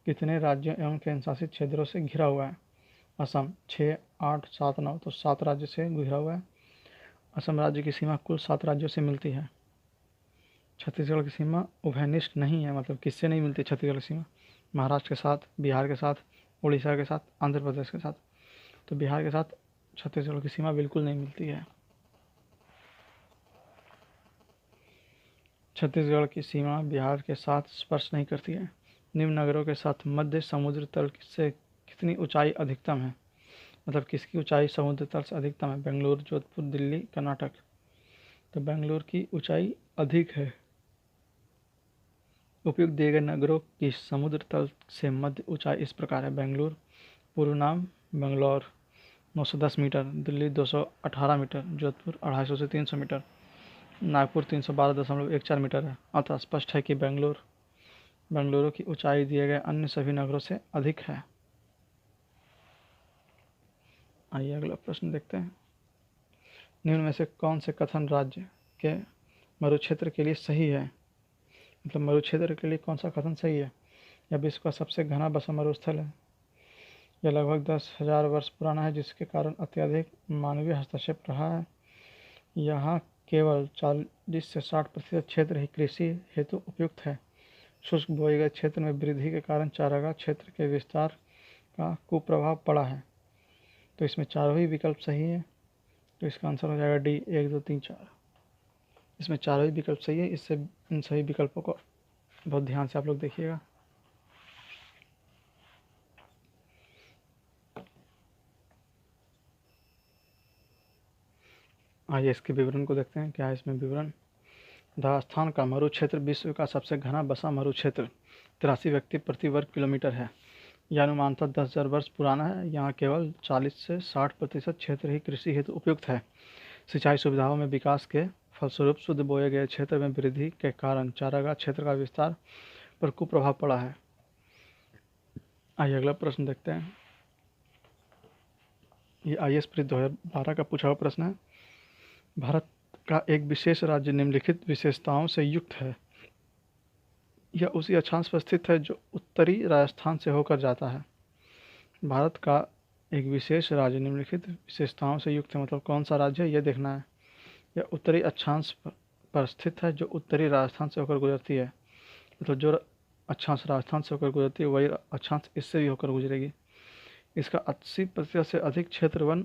Speaker 1: कितने राज्यों एवं केंद्र शासित क्षेत्रों से घिरा हुआ है? असम 6, 8, 7, 9। तो 7 राज्य से घिरा हुआ है। असम राज्य की सीमा कुल 7 राज्यों से मिलती है। छत्तीसगढ़ की सीमा उभयनिष्ठ नहीं है, मतलब किससे नहीं मिलती छत्तीसगढ़ की सीमा? महाराष्ट्र के साथ, बिहार के साथ, उड़ीसा के साथ, आंध्र प्रदेश के साथ। तो बिहार के साथ छत्तीसगढ़ की सीमा बिल्कुल नहीं मिलती है। छत्तीसगढ़ की सीमा बिहार के साथ स्पर्श नहीं करती है। निम्न नगरों के साथ मध्य समुद्र तल से कितनी ऊंचाई अधिकतम है? मतलब किसकी ऊंचाई समुद्र तल से अधिकतम है? बेंगलुरु, जोधपुर, दिल्ली, कर्नाटक। तो बेंगलुरु की ऊंचाई अधिक है। उपयुक्त दिए गए नगरों की समुद्र तल से मध्य ऊंचाई इस प्रकार है: बेंगलुरु, पूर्व नाम बेंगलौर 910 मीटर, दिल्ली 218 मीटर, जोधपुर 250 से 300 मीटर, नागपुर 312.14 मीटर है। अतः स्पष्ट है कि बेंगलुरु की ऊंचाई दिए गए अन्य सभी नगरों से अधिक है। आइए अगला प्रश्न देखते हैं। निम्न में से कौन से कथन राज्य के मरुक्षेत्र के लिए सही है? मतलब मरुक्षेत्र के लिए कौन सा कथन सही है? यह विश्व का सबसे घना बसा मरुस्थल है। यह लगभग 10,000 वर्ष पुराना है, जिसके कारण अत्यधिक मानवीय हस्तक्षेप रहा है। यहाँ केवल 40 से 60% क्षेत्र ही कृषि हेतु उपयुक्त है। शुष्क बोए गए क्षेत्र में वृद्धि के कारण चारागाह क्षेत्र के विस्तार का कुप्रभाव पड़ा है। तो इसमें चारों ही विकल्प सही है, तो इसका आंसर हो जाएगा डी 1 2 3 4। इसमें चारों ही विकल्प सही है, इससे इन सही विकल्पों को बहुत ध्यान से आप लोग देखिएगा। आइए इसके विवरण को देखते हैं, क्या है इसमें विवरण। राजस्थान का मरु क्षेत्र विश्व का सबसे घना बसा मरु क्षेत्र 83 व्यक्ति प्रति वर्ग किलोमीटर है। यह अनुमानतः 10,000 वर्ष पुराना है। यहाँ केवल 40 से 60% क्षेत्र ही कृषि हेतु उपयुक्त है। सिंचाई सुविधाओं में विकास के फलस्वरूप शुद्ध बोए गए क्षेत्र में वृद्धि के कारण चारागाह क्षेत्र का विस्तार पर कुप्रभाव पड़ा है। आइए अगला प्रश्न देखते हैं। ये IAS प्री 2012 का पूछा हुआ प्रश्न है। भारत का एक विशेष राज्य निम्नलिखित विशेषताओं से युक्त है। यह उसी अक्षांश पर स्थित है जो उत्तरी राजस्थान से होकर जाता है। भारत का एक विशेष राज्य निम्नलिखित विशेषताओं से युक्त है, मतलब कौन सा राज्य है यह देखना है। यह उत्तरी अक्षांश पर स्थित है जो उत्तरी राजस्थान से होकर गुजरती है, मतलब जो अक्षांश राजस्थान से होकर गुजरती है वही अक्षांश इससे भी होकर गुजरेगी। इसका 80% से अधिक क्षेत्र वन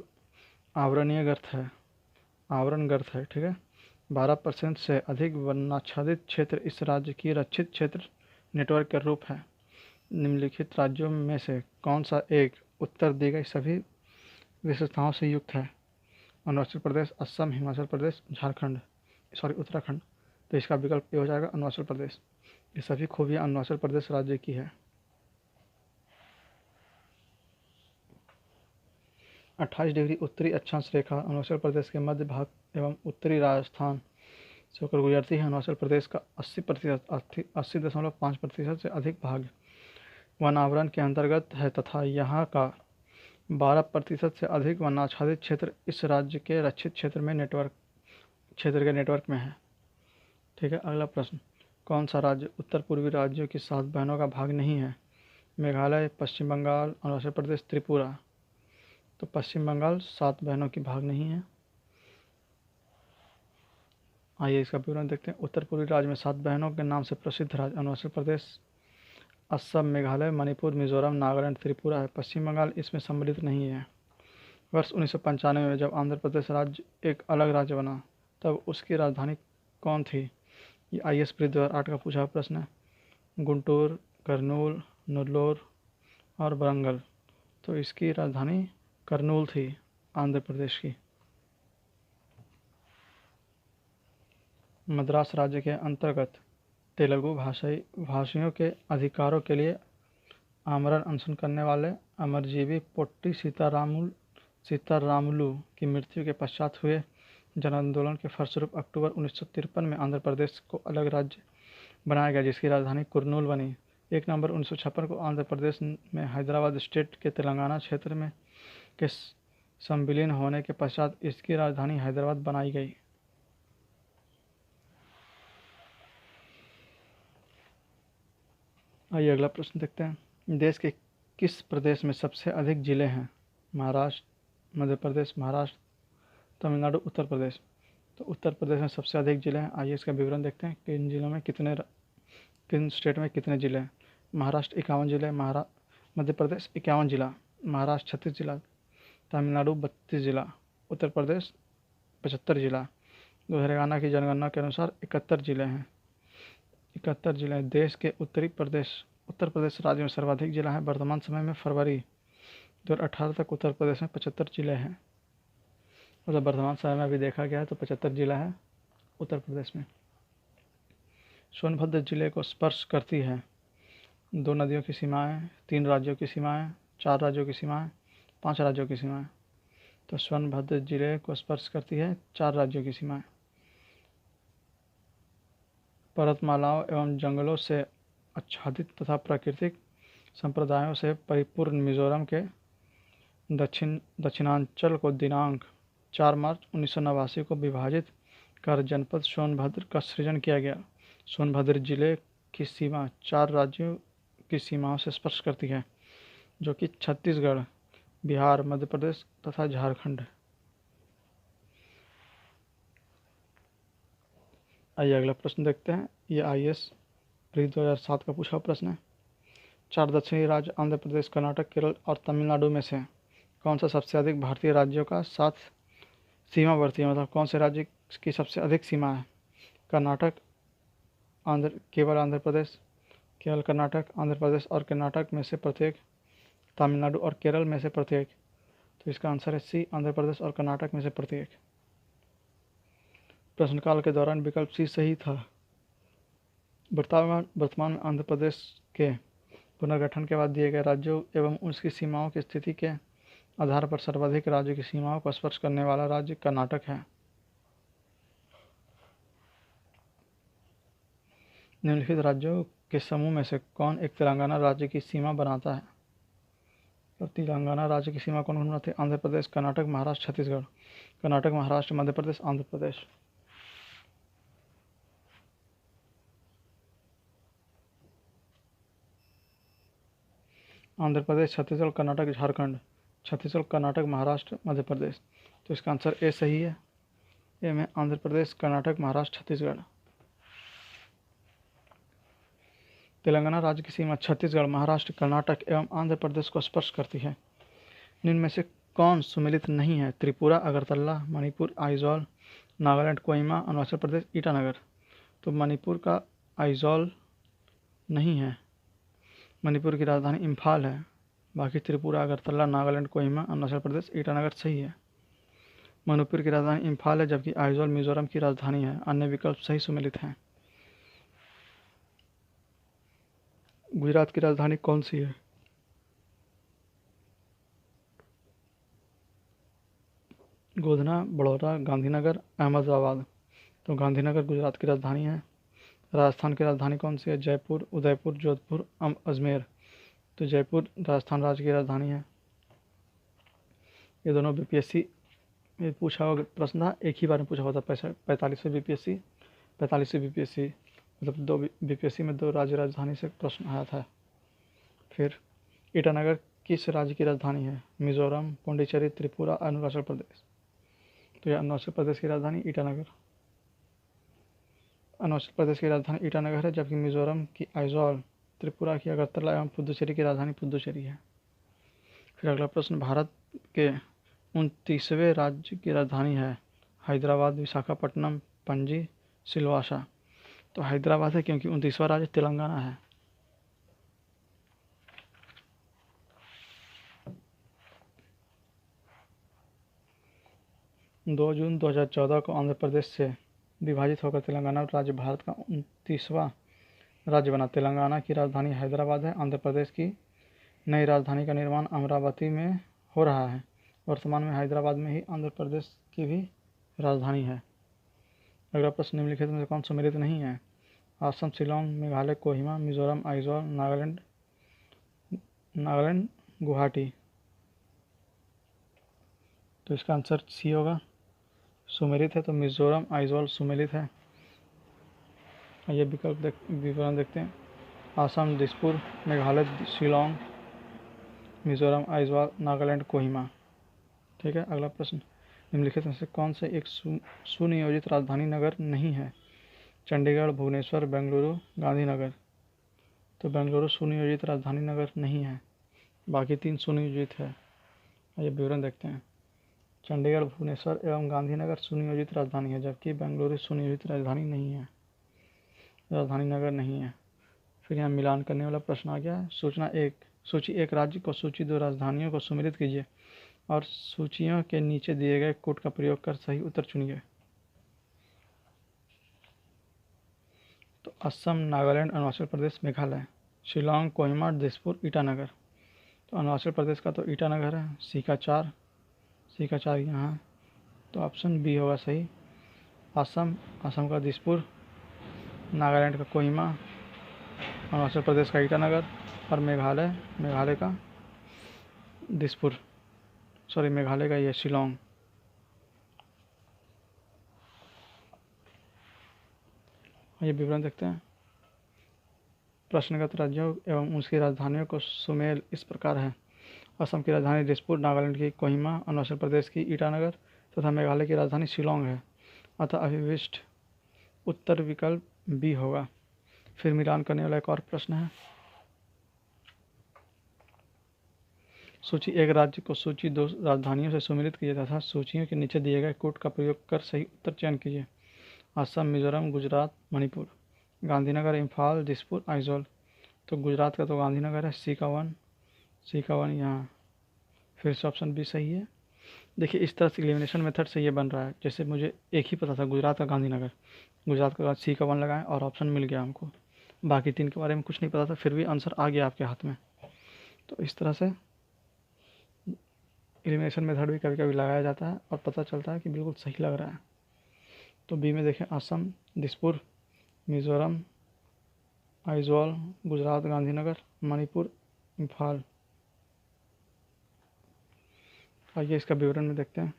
Speaker 1: आवरणीय गर्त है, आवरण गर्त है, ठीक है। 12% से अधिक वनाच्छादित क्षेत्र इस राज्य की रक्षित क्षेत्र नेटवर्क का रूप है। निम्नलिखित राज्यों में से कौन सा एक उत्तर दी गई सभी विशेषताओं से युक्त है। अरुणाचल प्रदेश, असम, हिमाचल प्रदेश, झारखंड, सॉरी उत्तराखंड। तो इसका विकल्प ए हो जाएगा अरुणाचल प्रदेश। ये सभी खूबियाँ अरुणाचल प्रदेश राज्य की है। 28 डिग्री उत्तरी अक्षांश रेखा अरुणाचल प्रदेश के मध्य भाग एवं उत्तरी राजस्थान से होकर गुजरती है। अरुणाचल प्रदेश का 80.5% से अधिक भाग वन आवरण के अंतर्गत है तथा यहाँ का 12% से अधिक वनाच्छादित क्षेत्र इस राज्य के रक्षित क्षेत्र के नेटवर्क में है। ठीक है। अगला प्रश्न, कौन सा राज्य उत्तर पूर्वी राज्यों की 7 बहनों का भाग नहीं है। मेघालय, पश्चिम बंगाल, अरुणाचल प्रदेश, त्रिपुरा। तो पश्चिम बंगाल 7 बहनों की भाग नहीं है। आइए इसका विवरण देखते हैं। उत्तर पूर्वी राज्य में 7 बहनों के नाम से प्रसिद्ध राज्य अरुणाचल प्रदेश, असम, मेघालय, मणिपुर, मिजोरम, नागालैंड, त्रिपुरा है। पश्चिम बंगाल इसमें सम्मिलित नहीं है। वर्ष 1995 में जब आंध्र प्रदेश राज्य एक अलग राज्य बना तब उसकी राजधानी कौन थी। ये IAS प्री 2008 का पूछा प्रश्न है। गुंटूर, कर्नूल, नेल्लोर और वरंगल। तो इसकी राजधानी कर्नूल थी आंध्र प्रदेश की। मद्रास राज्य के अंतर्गत तेलुगु भाषियों के अधिकारों के लिए आमरण अनशन करने वाले अमरजीवी पोट्टी सीतारामुलु की मृत्यु के पश्चात हुए जन आंदोलन के फलस्वरूप अक्टूबर 1953 में आंध्र प्रदेश को अलग राज्य बनाया गया, जिसकी राजधानी कुर्नूल बनी। 1 नवंबर 1956 को आंध्र प्रदेश में हैदराबाद स्टेट के तेलंगाना क्षेत्र में के संविलीन होने के पश्चात इसकी राजधानी हैदराबाद बनाई गई। आइए अगला प्रश्न देखते हैं। देश के किस प्रदेश में सबसे अधिक जिले हैं। महाराष्ट्र, मध्य प्रदेश, महाराष्ट्र, तमिलनाडु, उत्तर प्रदेश। तो उत्तर प्रदेश में सबसे अधिक जिले हैं। आइए इसका विवरण देखते हैं। किन स्टेट में कितने जिले हैं। महाराष्ट्र 51 जिले, मध्य प्रदेश 51 जिला, महाराष्ट्र 36 जिला, तमिलनाडु 32 जिला, उत्तर प्रदेश 75 जिला। तेलंगाना की जनगणना के अनुसार 71 जिले हैं। 71 जिले हैं। देश के उत्तर प्रदेश राज्य में सर्वाधिक जिला है। वर्तमान समय में फरवरी 2018 तक उत्तर प्रदेश में 75 जिले हैं। मतलब वर्तमान समय में अभी देखा गया है तो 75 जिला है उत्तर प्रदेश में। सोनभद्र जिले को स्पर्श करती है 2 नदियों की सीमाएं, 3 राज्यों की सीमाएं, 4 राज्यों की सीमाएं, 5 राज्यों की सीमाएं। तो सोनभद्र जिले को स्पर्श करती है 4 राज्यों की सीमाएं। पर्वतमालाओं एवं जंगलों से आच्छादित तथा प्राकृतिक संप्रदायों से परिपूर्ण मिजोरम के दक्षिणांचल को दिनांक 4 मार्च 1989 को विभाजित कर जनपद सोनभद्र का सृजन किया गया। सोनभद्र जिले की सीमा 4 राज्यों की सीमाओं से स्पर्श करती है, जो कि छत्तीसगढ़, बिहार, मध्य प्रदेश तथा झारखंड है। आइए अगला प्रश्न देखते हैं। ये IAS प्री 2007 का पूछा प्रश्न है। 4 दक्षिणी राज्य आंध्र प्रदेश, कर्नाटक, केरल और तमिलनाडु में से कौन सा सबसे अधिक भारतीय राज्यों का साथ सीमावर्ती है, मतलब कौन से राज्य की सबसे अधिक सीमा है? कर्नाटक, केवल आंध्र प्रदेश, केवल कर्नाटक, आंध्र प्रदेश और कर्नाटक में से प्रत्येक, तमिलनाडु और केरल में से प्रत्येक। तो इसका आंसर है सी, आंध्र प्रदेश और कर्नाटक में से प्रत्येक। प्रश्नकाल के दौरान विकल्प सी सही था। वर्तमान में आंध्र प्रदेश के पुनर्गठन के बाद दिए गए राज्यों एवं उसकी सीमाओं की स्थिति के आधार पर सर्वाधिक राज्यों की सीमाओं को स्पर्श करने वाला राज्य कर्नाटक है। निम्नलिखित राज्यों के समूह में से कौन एक तेलंगाना राज्य की सीमा बनाता है? तो तेलंगाना राज्य की सीमा कौन कौन बनाते हैं? आंध्र प्रदेश, कर्नाटक, महाराष्ट्र, छत्तीसगढ़। कर्नाटक, महाराष्ट्र, मध्य प्रदेश, आंध्र प्रदेश। आंध्र प्रदेश, छत्तीसगढ़, कर्नाटक, झारखंड। छत्तीसगढ़, कर्नाटक, महाराष्ट्र, मध्य प्रदेश। तो इसका आंसर ए सही है। ए में आंध्र प्रदेश, कर्नाटक, महाराष्ट्र, छत्तीसगढ़। तेलंगाना राज्य की सीमा छत्तीसगढ़, महाराष्ट्र, कर्नाटक एवं आंध्र प्रदेश को स्पर्श करती है। निम्न में से कौन सुमेलित नहीं है? त्रिपुरा, अगरतला, मणिपुर, आइजॉल, नागालैंड, कोहिमा, अरुणाचल प्रदेश, ईटानगर। तो मणिपुर का आइजॉल नहीं है, मणिपुर की राजधानी इम्फाल है। बाकी त्रिपुरा, अगरतला, नागालैंड, कोहिमा, अरुणाचल प्रदेश, ईटानगर सही है। मणिपुर की राजधानी इम्फाल है, जबकि आइजॉल मिजोरम की राजधानी है। अन्य विकल्प सही सुमेलित हैं। गुजरात की राजधानी कौन सी है? गोधना, बड़ौदा, गांधीनगर, अहमदाबाद। तो गांधीनगर गुजरात की राजधानी है। राजस्थान की राजधानी कौन सी है? जयपुर, उदयपुर, जोधपुर, अजमेर। तो जयपुर राजस्थान राज्य की राजधानी है। ये दोनों बीपीएससी में पूछा हुआ प्रश्न था, एक ही बार में पूछा हुआ था। 45वें बीपीएससी, 45वें बीपीएससी, मतलब दो बीपीएससी में दो राज्य राजधानी से प्रश्न आया था। फिर ईटानगर किस राज्य की राजधानी है? मिजोरम, पुडुचेरी, त्रिपुरा, अरुणाचल प्रदेश। तो यह अरुणाचल प्रदेश की राजधानी ईटानगर, अरुणाचल प्रदेश की राजधानी ईटानगर है, जबकि मिजोरम की आइजॉल, त्रिपुरा की अगरतला एवं पुडुचेरी की राजधानी पुडुचेरी है। फिर अगला प्रश्न, भारत के 29वें राज्य की राजधानी है? हैदराबाद, विशाखापट्टनम, पणजी, सिलवासा। तो हैदराबाद है, क्योंकि 29वां राज्य तेलंगाना है। दो जून 2014 को आंध्र प्रदेश से विभाजित होकर तेलंगाना राज्य भारत का 29वां राज्य बना। तेलंगाना की राजधानी हैदराबाद है। आंध्र प्रदेश की नई राजधानी का निर्माण अमरावती में हो रहा है। वर्तमान में हैदराबाद में ही आंध्र प्रदेश की भी राजधानी है। अगला प्रश्न, निम्नलिखित में से कौन सम्मिलित नहीं है? असम, शिलोंग, मेघालय, कोहिमा, मिजोरम, आइजॉल, नागालैंड, गुवाहाटी। तो इसका आंसर सी होगा, सुमेलित है। तो मिजोरम, आइजॉल सुमेलित है। ये विकल्प विवरण देखते हैं। असम, दिसपुर, मेघालय, शिलोंग, मिजोरम, आइजॉल, नागालैंड, कोहिमा। ठीक है। अगला प्रश्न, निम्नलिखित में से कौन से एक सुनियोजित राजधानी नगर नहीं है? चंडीगढ़, भुवनेश्वर, बेंगलुरु, गांधीनगर। तो बेंगलुरु सुनियोजित राजधानी नगर नहीं है, बाकी तीन सुनियोजित है। ये विवरण देखते हैं। चंडीगढ़, भुवनेश्वर एवं गांधीनगर सुनियोजित राजधानी है, जबकि बेंगलुरु सुनियोजित राजधानी नहीं है, राजधानी नगर नहीं है। फिर यहाँ मिलान करने वाला प्रश्न आ गया है। सूची एक राज्य को सूची दो राजधानियों को सम्मिलित कीजिए और सूचियों के नीचे दिए गए कोड का प्रयोग कर सही उत्तर चुनिए। तो असम, नागालैंड, अरुणाचल प्रदेश, मेघालय, शिलोंग, कोहिमा, दिसपुर, ईटानगर। तो अरुणाचल प्रदेश का तो ईटानगर है। सी का 4 यहाँ है, तो ऑप्शन बी होगा सही। असम का दिसपुर, नागालैंड का कोहिमा, अरुणाचल प्रदेश का ईटानगर और मेघालय का मेघालय का ये शिलोंग। ये विवरण देखते हैं। प्रश्नगत राज्यों एवं उसकी राजधानियों को सुमेल इस प्रकार है। असम की राजधानी दिसपुर, नागालैंड की कोहिमा, अरुणाचल प्रदेश की ईटानगर तथा मेघालय की राजधानी शिलोंग है। अतः अभिविष्ट उत्तर विकल्प बी होगा। फिर मिलान करने वाला एक और प्रश्न है। सूची एक राज्य को सूची दो राजधानियों से सम्मिलित कीजिए तथा सूचियों के नीचे दिए गए कोड का प्रयोग कर सही उत्तर चयन कीजिए। असम, मिजोरम, गुजरात, मणिपुर। गांधीनगर, इम्फाल, दिसपुर, आइजोल। तो गुजरात का तो गांधीनगर है, सी का वन यहाँ। फिर से ऑप्शन बी सही है। देखिए इस तरह से एलिमिनेशन मेथड से ये बन रहा है, जैसे मुझे एक ही पता था गुजरात का गांधीनगर, गुजरात का सी का वन लगाएं और ऑप्शन मिल गया हमको। बाकी तीन के बारे में कुछ नहीं पता था, फिर भी आंसर आ गया आपके हाथ में। तो इस तरह से एलिमिनेशन मेथड भी कभी कभी लगाया जाता है और पता चलता है कि बिल्कुल सही लग रहा है। तो बी में देखें असम, दिसपुर, मिजोरम, आइजोल, गुजरात गांधीनगर, मणिपुर, इम्फाल। आइए इसका विवरण में देखते हैं।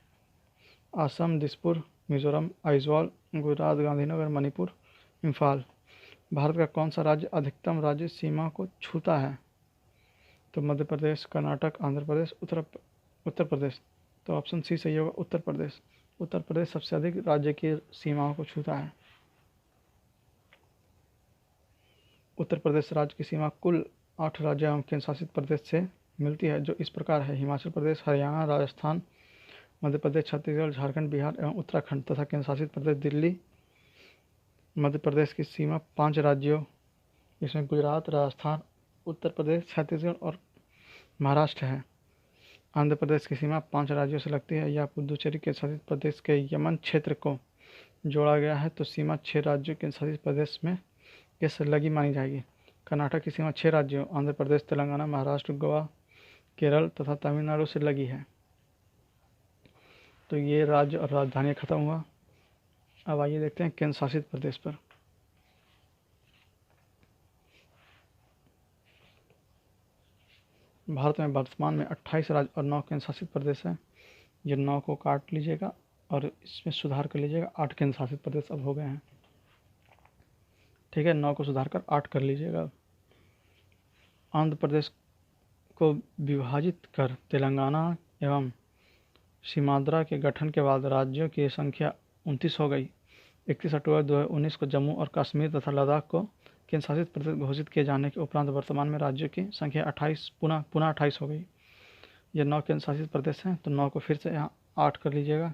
Speaker 1: असम, दिसपुर, मिजोरम, आइजोल, गुजरात गांधीनगर, मणिपुर, इम्फाल। भारत का कौन सा राज्य अधिकतम राज्य सीमा को छूता है? तो मध्य प्रदेश, कर्नाटक, आंध्र प्रदेश, उत्तर प्रदेश। तो ऑप्शन सी सही होगा, उत्तर प्रदेश। उत्तर प्रदेश सबसे अधिक राज्य की सीमाओं को छूता है। उत्तर प्रदेश राज्य की सीमा कुल 8 राज्य एवं केंद्र शासित प्रदेश से मिलती है, जो इस प्रकार है: हिमाचल प्रदेश, हरियाणा, राजस्थान, मध्य प्रदेश, छत्तीसगढ़, झारखंड, बिहार एवं उत्तराखंड तथा केंद्र शासित प्रदेश दिल्ली। मध्य प्रदेश की सीमा 5 राज्यों, इसमें गुजरात, राजस्थान, उत्तर प्रदेश, छत्तीसगढ़ और महाराष्ट्र है। आंध्र प्रदेश की सीमा 5 राज्यों से लगती है। यह पुदुचेरी के शासित प्रदेश के यमन क्षेत्र को जोड़ा गया है, तो सीमा 6 राज्यों के शासित प्रदेश में के लगी मानी जाएगी। कर्नाटक की सीमा 6 राज्यों आंध्र प्रदेश, तेलंगाना, महाराष्ट्र, गोवा, केरल तथा तमिलनाडु से लगी है। तो ये राज्य और राजधानी खत्म हुआ। अब आइए देखते हैं केंद्र शासित प्रदेश पर। भारत में वर्तमान में 28 राज्य और 9 केंद्र शासित प्रदेश हैं। ये 9 को काट लीजिएगा और इसमें सुधार कर लीजिएगा, 8 केंद्र शासित प्रदेश अब हो गए हैं। ठीक है, 9 को सुधार कर 8 कर लीजिएगा। आंध्र प्रदेश को विभाजित कर तेलंगाना एवं सीमांध्र के गठन के बाद राज्यों की संख्या 29 हो गई। 31 अक्टूबर 2019 को जम्मू और कश्मीर तथा लद्दाख को केंद्र शासित प्रदेश घोषित किए जाने के उपरांत वर्तमान में राज्यों की संख्या 28 पुनः 28 हो गई। ये 9 केंद्र शासित प्रदेश हैं, तो 9 को फिर से यहाँ 8 कर लीजिएगा।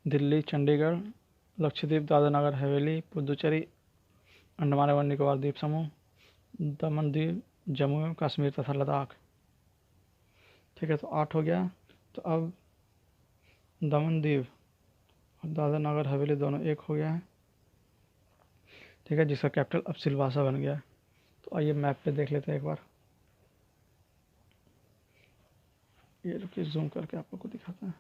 Speaker 1: दिल्ली, चंडीगढ़, लक्षद्वीप, दादरा नगर हवेली, पुदुचेरी, अंडमान एवं निकोबार द्वीप समूह, दमन द्वीप, जम्मू एवं कश्मीर तथा लद्दाख। ठीक है, तो 8 हो गया। तो अब दमन द्वीप और दादरा नगर हवेली दोनों एक हो गया है। ठीक है, जिसका कैपिटल अब सिलवासा बन गया है। तो आइए मैप पे देख लेते हैं एक बार। ये रुकिए, जूम करके आप लोग को दिखाते हैं।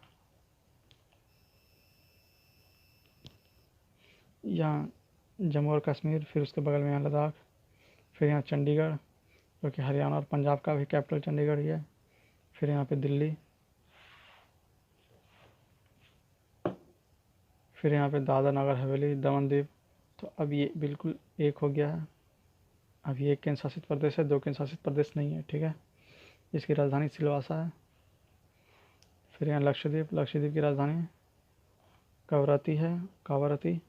Speaker 1: यहाँ जम्मू और कश्मीर, फिर उसके बगल में यहाँ लद्दाख, फिर यहाँ चंडीगढ़, जो कि हरियाणा और पंजाब का भी कैपिटल चंडीगढ़ ही है। फिर यहाँ पे दिल्ली, फिर यहाँ पे दादरा नगर हवेली, दमन द्वीप। तो अब ये बिल्कुल एक हो गया है। अब ये एक केंद्र शासित प्रदेश है, 2 केंद्र शासित प्रदेश नहीं है। ठीक है, इसकी राजधानी सिलवासा है। फिर यहाँ लक्षद्वीप, लक्षद्वीप की राजधानी कवरत्ती है, कावरत्ती।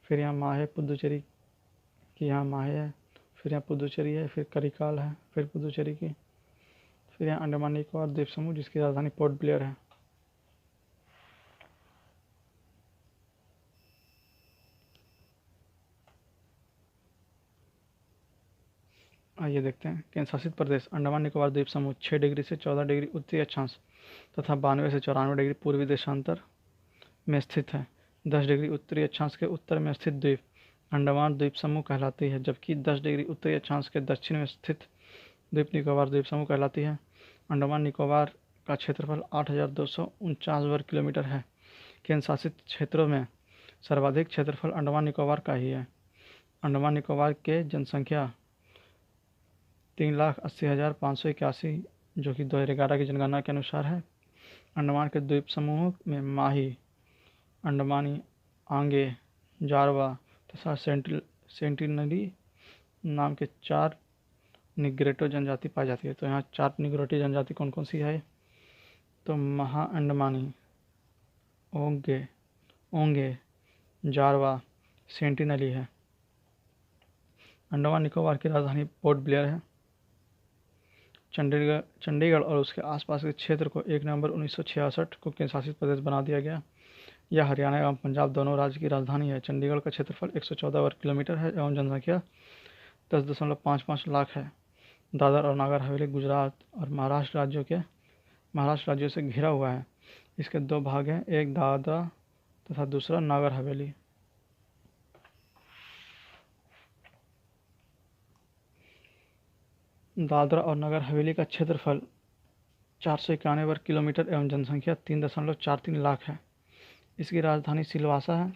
Speaker 1: फिर यहाँ माहे, पुदुचेरी की यहाँ माहे है। फिर यहाँ पुदुचेरी है, फिर करिकाल है, फिर पुदुचेरी की। फिर यहाँ अंडमान निकोबार द्वीप समूह, जिसकी राजधानी पोर्ट ब्लेयर है। आइए देखते हैं। केंद्र शासित प्रदेश अंडमान निकोबार द्वीप समूह 6 डिग्री से 14 डिग्री उत्तरी अक्षांश तथा 92 से 94 डिग्री पूर्वी देशांतर में स्थित है। 10 डिग्री उत्तरी अक्षांश के उत्तर में स्थित द्वीप अंडमान द्वीप समूह कहलाती है, जबकि 10 डिग्री उत्तरी अक्षांश के दक्षिण में स्थित द्वीप निकोबार द्वीप समूह कहलाती है। अंडमान निकोबार का क्षेत्रफल 8,249 वर्ग किलोमीटर है। केंद्र शासित क्षेत्रों में सर्वाधिक क्षेत्रफल अंडमान निकोबार का ही है। अंडमान निकोबार के जनसंख्या 3,80,581, जो कि 2011 की जनगणना के अनुसार है। अंडमान के द्वीप समूह में माही, अंडमानी, आंगे, जारवा तथा सेंटिनली नाम के 4 निग्रोटो जनजाति पाई जाती है। तो यहाँ 4 निग्रोटी जनजाति कौन कौन सी है? तो महा अंडमानी, ओंगे, जारवा, सेंटिनली है। अंडमान निकोबार की राजधानी पोर्ट ब्लेयर है। चंडीगढ़ और उसके आसपास के क्षेत्र को 1 नवंबर 1966 को केंद्र शासित प्रदेश बना दिया गया। यह हरियाणा एवं पंजाब दोनों राज्य की राजधानी है। चंडीगढ़ का क्षेत्रफल 114 वर्ग किलोमीटर है एवं जनसंख्या 10.55 लाख है। दादर और नागर हवेली गुजरात और महाराष्ट्र राज्यों से घिरा हुआ है। इसके 2 भाग हैं, एक दादरा तथा दूसरा नागर हवेली। दादरा और नगर हवेली का क्षेत्रफल 491 वर्ग किलोमीटर एवं जनसंख्या 3.43 लाख है। इसकी राजधानी सिलवासा है।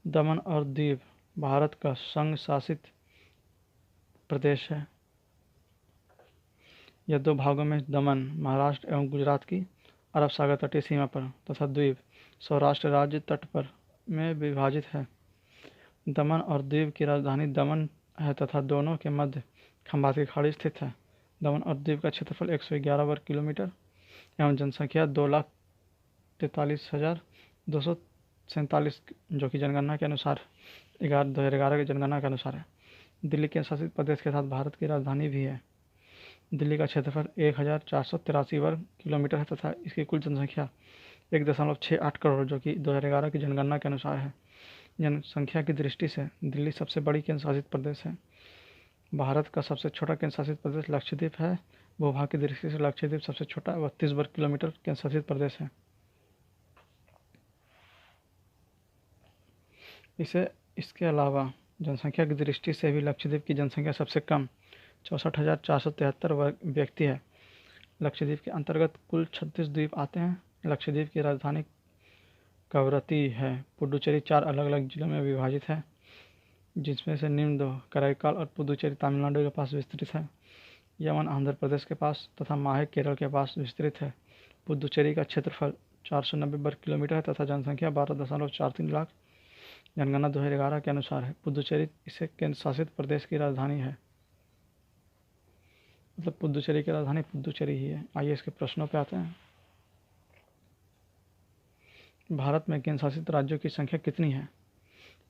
Speaker 1: दमन और दीव भारत का संघ शासित प्रदेश है। यह 2 भागों में दमन महाराष्ट्र एवं गुजरात की अरब सागर तटीय सीमा पर तथा द्वीप सौराष्ट्र राज्य तट पर में विभाजित है। दमन और दीव की राजधानी दमन है तथा दोनों के मध्य खंबात की खाड़ी स्थित है। दमन और दीव का क्षेत्रफल 111 वर्ग किलोमीटर एवं जनसंख्या 2,43,247 जो कि जनगणना के अनुसार 2011 की जनगणना के अनुसार है। दिल्ली केंद्र शासित प्रदेश के साथ भारत की राजधानी भी है। दिल्ली का क्षेत्रफल 1,483 वर्ग किलोमीटर है तथा इसकी कुल जनसंख्या 1.68 करोड़ जो कि 2011 की जनगणना के अनुसार है। जनसंख्या की दृष्टि से दिल्ली सबसे बड़ी केंद्र शासित प्रदेश है। भारत का सबसे छोटा केंद्र शासित प्रदेश लक्षद्वीप है। भूभाग की दृष्टि से लक्षद्वीप सबसे छोटा 32 वर्ग किलोमीटर केंद्र शासित प्रदेश है। इसके अलावा जनसंख्या की दृष्टि से भी लक्षद्वीप की जनसंख्या सबसे कम 64,473 व्यक्ति है। लक्षद्वीप के अंतर्गत कुल 36 द्वीप आते हैं। लक्षद्वीप की राजधानी कवरत्ती है। पुडुचेरी 4 अलग अलग जिलों में विभाजित है, जिसमें से निम्न 2 कराईकाल और पुडुचेरी तमिलनाडु के पास विस्तृत है। यमन आंध्र प्रदेश के पास तथा माहे केरल के पास विस्तृत है। पुडुचेरी का क्षेत्रफल 490 वर्ग किलोमीटर है तथा जनसंख्या 12.43 लाख जनगणना 2011 के अनुसार है। पुडुचेरी इसे केंद्र शासित प्रदेश की राजधानी है, मतलब पुडुचेरी की राजधानी पुडुचेरी ही है। आइए इसके प्रश्नों पे आते हैं। भारत में केंद्र शासित राज्यों की संख्या कितनी है?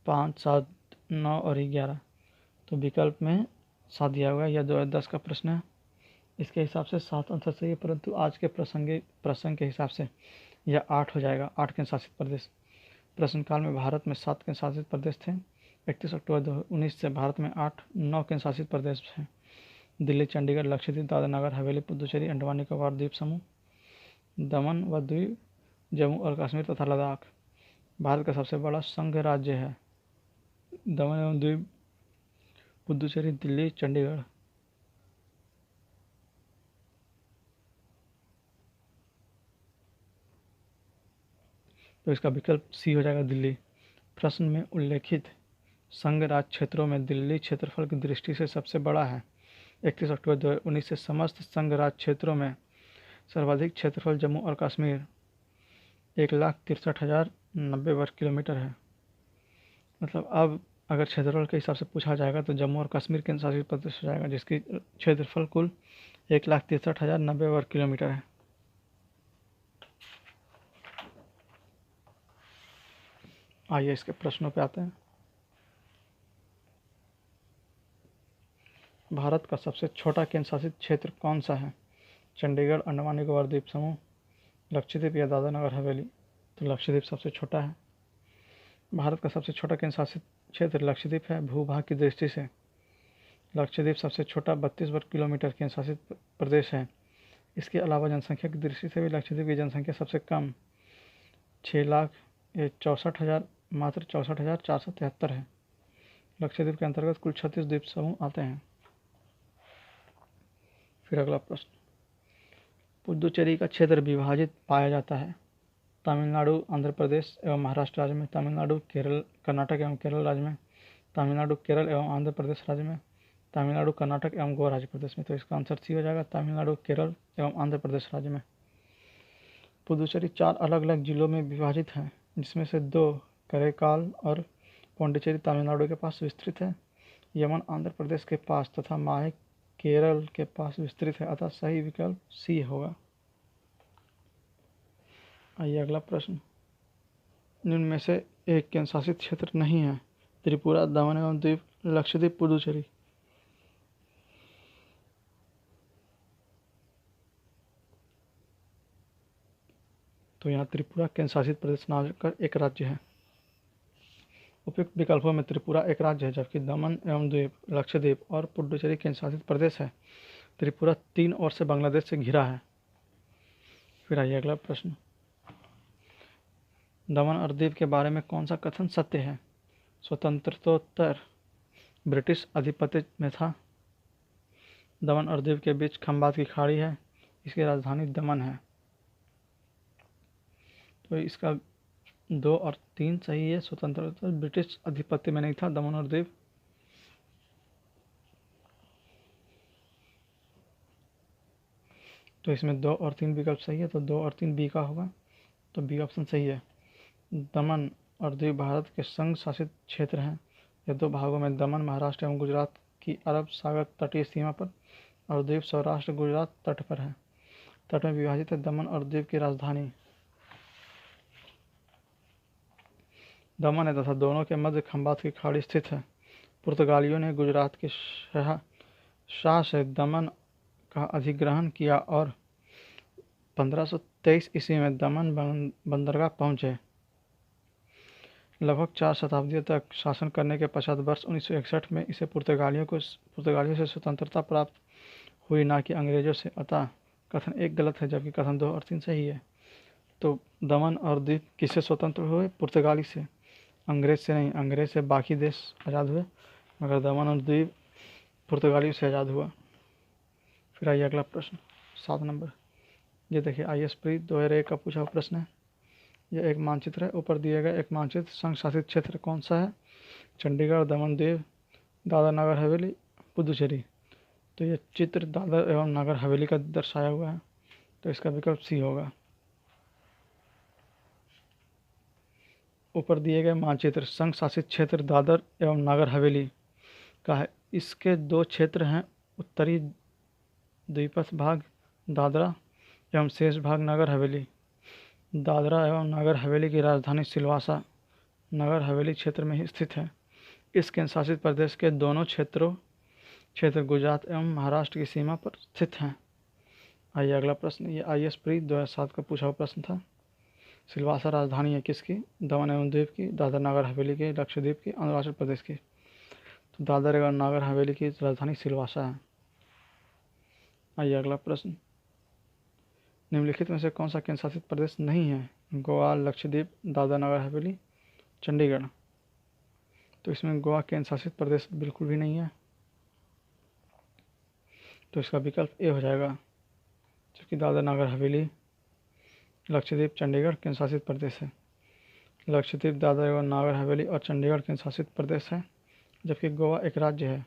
Speaker 1: 5, 7, 9 और 11। तो विकल्प में 7 दिया हुआ है। यह 2010 का प्रश्न है। इसके हिसाब से 7 आंसर सही है, परंतु आज के प्रसंग के हिसाब से यह 8 हो जाएगा। 8 केंद्र शासित प्रदेश। प्रश्नकाल में भारत में 7 केंद्र शासित प्रदेश थे। 31 अक्टूबर 2019 से भारत में 9 केंद्र शासित प्रदेश हैं। दिल्ली, चंडीगढ़, लक्षद्वीप, दादरा नगर हवेली, पुडुचेरी, अंडमान निकोबार द्वीप समूह, दमन व दीव, जम्मू और कश्मीर तथा लद्दाख। भारत का सबसे बड़ा संघ राज्य है दमन एवं दीव, पुडुचेरी, दिल्ली, चंडीगढ़। तो इसका विकल्प सी हो जाएगा, दिल्ली। प्रश्न में उल्लेखित संघ राज्य क्षेत्रों में दिल्ली क्षेत्रफल की दृष्टि से सबसे बड़ा है। 31 अक्टूबर 2019 से समस्त संघ राज्य क्षेत्रों में सर्वाधिक क्षेत्रफल जम्मू और कश्मीर 1,63,090 वर्ग किलोमीटर है। मतलब अब अगर क्षेत्रफल के हिसाब से पूछा जाएगा तो जम्मू और कश्मीर केंद्र शासित प्रदेश हो जाएगा, जिसकी क्षेत्रफल कुल 1,63,090 वर्ग किलोमीटर है। आइए इसके प्रश्नों पे आते हैं। भारत का सबसे छोटा केंद्र शासित क्षेत्र कौन सा है? चंडीगढ़, अंडमान निकोबार द्वीप समूह, लक्षद्वीप या दादरा नगर हवेली। तो लक्षद्वीप सबसे छोटा है। भारत का सबसे छोटा केंद्र शासित क्षेत्र लक्षद्वीप है। भूभाग की दृष्टि से लक्षद्वीप सबसे छोटा 32 वर्ग किलोमीटर केंद्र शासित प्रदेश है। इसके अलावा जनसंख्या की दृष्टि से भी लक्षद्वीप की जनसंख्या सबसे कम 6,64,000 मात्र 64,473 है। लक्षद्वीप के अंतर्गत कुल 36 द्वीप समूह आते हैं। फिर अगला प्रश्न, पुडुचेरी का क्षेत्र विभाजित पाया जाता है तमिलनाडु, आंध्र प्रदेश एवं महाराष्ट्र राज्य में, तमिलनाडु, केरल, कर्नाटक एवं केरल राज्य में, तमिलनाडु, केरल एवं आंध्र प्रदेश राज्य में, तमिलनाडु, कर्नाटक एवं गोवा राज्य प्रदेश में। तो इसका आंसर सी हो जाएगा, तमिलनाडु, केरल एवं आंध्र प्रदेश राज्य में। पुडुचेरी 4 अलग अलग जिलों में विभाजित है, जिसमें से 2 करैकाल और पौंडीचेरी तमिलनाडु के पास विस्तृत है। यमन आंध्र प्रदेश के पास तथा माहे केरल के पास विस्तृत है, अतः सही विकल्प सी होगा। आइए अगला प्रश्न, निम्न में से एक केंद्र शासित क्षेत्र नहीं है? त्रिपुरा, दमन एवं दीव, लक्षद्वीप, पुडुचेरी। तो यहाँ त्रिपुरा केंद्र शासित प्रदेश ना होकर एक राज्य है। उपयुक्त विकल्पों में त्रिपुरा एक राज्य है, जबकि दमन एवं द्वीप, लक्षद्वीप और पुडुचेरी केंद्र शासित प्रदेश है। त्रिपुरा 3 ओर से बांग्लादेश से घिरा है। फिर आइए अगला प्रश्न, दमन और दीव के बारे में कौन सा कथन सत्य है? स्वतंत्रतोत्तर ब्रिटिश आधिपत्य में था। दमन और दीव के बीच खंबात की खाड़ी है। इसकी राजधानी दमन है। तो इसका 2 और 3 सही है। स्वतंत्रता ब्रिटिश आधिपत्य में नहीं था दमन और दीव। तो इसमें 2 और 3 विकल्प सही है, तो 2 और 3 बी का होगा। तो बी ऑप्शन सही है। दमन और दीव भारत के संघ शासित क्षेत्र हैं। ये 2 भागों में दमन महाराष्ट्र एवं गुजरात की अरब सागर तटीय सीमा पर और द्वीप सौराष्ट्र गुजरात तट पर है। तट में विभाजित है। दमन और दीव की राजधानी दमन है तथा दोनों के मध्य खंबात की खाड़ी स्थित है। पुर्तगालियों ने गुजरात के शाह से दमन का अधिग्रहण किया और 1523 ईस्वी में दमन बंदरगाह पहुंचे। लगभग 4 शताब्दियों तक शासन करने के पश्चात वर्ष 1961 में इसे पुर्तगालियों से स्वतंत्रता प्राप्त हुई, ना कि अंग्रेजों से। अतः कथन 1 गलत है, जबकि कथन 2 और 3 सही है। तो दमन और द्वीप किससे स्वतंत्र हुए? पुर्तगाली से, अंग्रेज से नहीं। अंग्रेज से बाकी देश आज़ाद हुए, मगर दमन और द्वीप पुर्तगालियों से आज़ाद हुआ। फिर आइए अगला प्रश्न 7 नंबर। ये देखिए IAS प्री 2001 का पूछा हुआ प्रश्न है। यह एक मानचित्र है। ऊपर दिए गए एक मानचित्र संघ शासित क्षेत्र कौन सा है? चंडीगढ़, दमन दीव, दादर नगर हवेली, पुदुचेरी। तो ये चित्र दादर एवं नगर हवेली का दर्शाया हुआ है, तो इसका विकल्प सी होगा। ऊपर दिए गए मानचित्र संघ शासित क्षेत्र दादर एवं नगर हवेली का है। इसके 2 क्षेत्र हैं, उत्तरी द्वीपस्थ भाग दादरा एवं शेष भाग नगर हवेली। दादरा एवं नगर हवेली की राजधानी सिलवासा नगर हवेली क्षेत्र में ही स्थित है। इस केंद्र शासित प्रदेश के दोनों क्षेत्र गुजरात एवं महाराष्ट्र की सीमा पर स्थित हैं। आइए अगला प्रश्न, ये IAS प्री 2007 का पूछा हुआ प्रश्न था। सिलवासा राजधानी है किसकी? दमन एवं द्वीप की, दादर नगर हवेली की, लक्षद्वीप की, अरुणाचल प्रदेश की। तो दादर एवं नगर हवेली की राजधानी सिलवासा है। आइए अगला प्रश्न, निम्नलिखित में से कौन सा केंद्र शासित प्रदेश नहीं है? गोवा, लक्षद्वीप, दादर नगर हवेली, चंडीगढ़। तो इसमें गोवा केंद्र शासित प्रदेश बिल्कुल भी नहीं है, तो इसका विकल्प ए हो जाएगा, जबकि दादर नगर हवेली, लक्षद्वीप, चंडीगढ़ केंद्र शासित प्रदेश है। लक्षद्वीप, दादर एवं नगर हवेली और चंडीगढ़ केंद्र शासित प्रदेश है, जबकि गोवा एक राज्य है।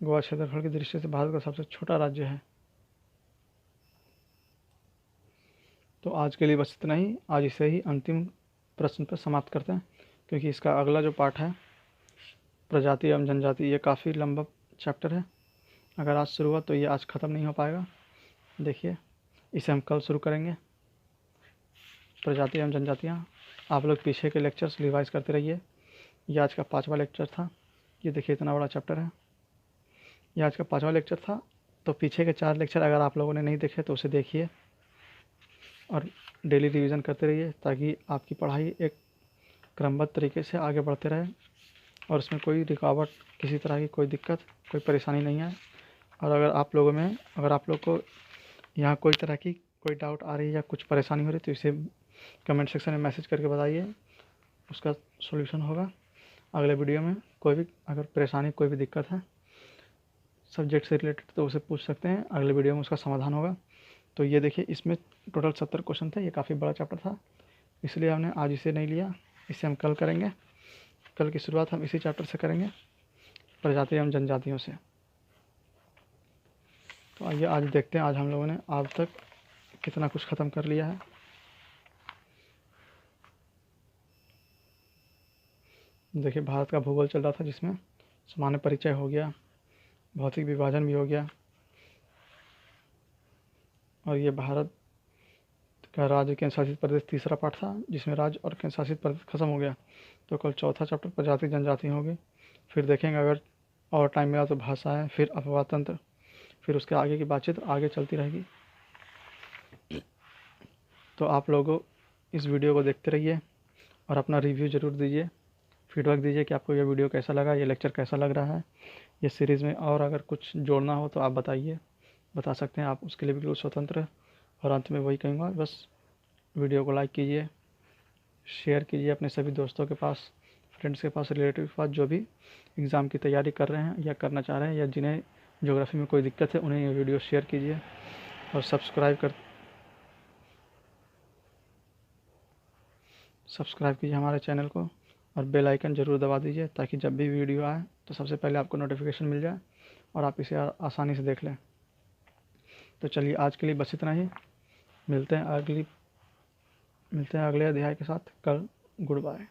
Speaker 1: गोवा क्षेत्रफल की दृष्टि से भारत का सबसे छोटा राज्य है। तो आज के लिए बस इतना ही। आज इसे ही अंतिम प्रश्न पर समाप्त करते हैं, क्योंकि इसका अगला जो पार्ट है प्रजाति एवं जनजाति, ये काफ़ी लंबा चैप्टर है। अगर आज शुरू हुआ तो ये आज ख़त्म नहीं हो पाएगा। देखिए, इसे हम कल शुरू करेंगे। प्रजाति एवं जनजातियाँ, आप लोग पीछे के लेक्चर्स रिवाइज करते रहिए। ये आज का 5वां लेक्चर था। ये देखिए, इतना बड़ा चैप्टर है। ये आज का 5वां लेक्चर था। तो पीछे के 4 लेक्चर अगर आप लोगों ने नहीं देखे तो उसे देखिए और डेली रिवीजन करते रहिए, ताकि आपकी पढ़ाई एक क्रमबद्ध तरीके से आगे बढ़ते रहे और इसमें कोई रुकावट, किसी तरह की कोई दिक्कत, कोई परेशानी नहीं आए। और अगर आप लोग को यहाँ कोई तरह की कोई डाउट आ रही है या कुछ परेशानी हो रही है तो इसे कमेंट सेक्शन में मैसेज करके बताइए, उसका सॉल्यूशन होगा अगले वीडियो में। कोई भी अगर परेशानी, कोई भी दिक्कत है सब्जेक्ट से रिलेटेड तो उसे पूछ सकते हैं, अगले वीडियो में उसका समाधान होगा। तो ये देखिए, इसमें टोटल 70 क्वेश्चन थे। ये काफ़ी बड़ा चैप्टर था, इसलिए हमने आज इसे नहीं लिया। इसे हम कल करेंगे। कल की शुरुआत हम इसी चैप्टर से करेंगे, प्रजाति एवं जनजातियों से। तो आइए आज देखते हैं आज हम लोगों ने आज तक कितना कुछ ख़त्म कर लिया है। देखिए, भारत का भूगोल चल रहा था, जिसमें सामान्य परिचय हो गया, भौतिक विभाजन भी हो गया, और ये भारत का राज्य केंद्र शासित प्रदेश तीसरा पार्ट था, जिसमें राज्य और केंद्र शासित प्रदेश खत्म हो गया। तो कल चौथा चैप्टर प्रजाति जनजाति होगी। फिर देखेंगे अगर और टाइम मिला तो भाषा है, फिर अपवाद तंत्र, फिर उसके आगे की बातचीत आगे चलती रहेगी। तो आप लोगों इस वीडियो को देखते रहिए और अपना रिव्यू ज़रूर दीजिए, फीडबैक दीजिए कि आपको यह वीडियो कैसा लगा, ये लेक्चर कैसा लग रहा है। ये सीरीज़ में और अगर कुछ जोड़ना हो तो आप बताइए, बता सकते हैं, आप उसके लिए बिल्कुल स्वतंत्र। और अंत में वही कहूँगा, बस वीडियो को लाइक कीजिए, शेयर कीजिए अपने सभी दोस्तों के पास, फ्रेंड्स के पास, रिलेटिव के पास, जो भी एग्ज़ाम की तैयारी कर रहे हैं या करना चाह रहे हैं या जिन्हें ज्योग्राफी में कोई दिक्कत है, उन्हें ये वीडियो शेयर कीजिए। और सब्सक्राइब कीजिए हमारे चैनल को और बेल आइकन ज़रूर दबा दीजिए, ताकि जब भी वीडियो आए तो सबसे पहले आपको नोटिफिकेशन मिल जाए और आप इसे आसानी से देख लें। तो चलिए आज के लिए बस इतना ही। मिलते हैं अगले अध्याय के साथ कल। Good bye.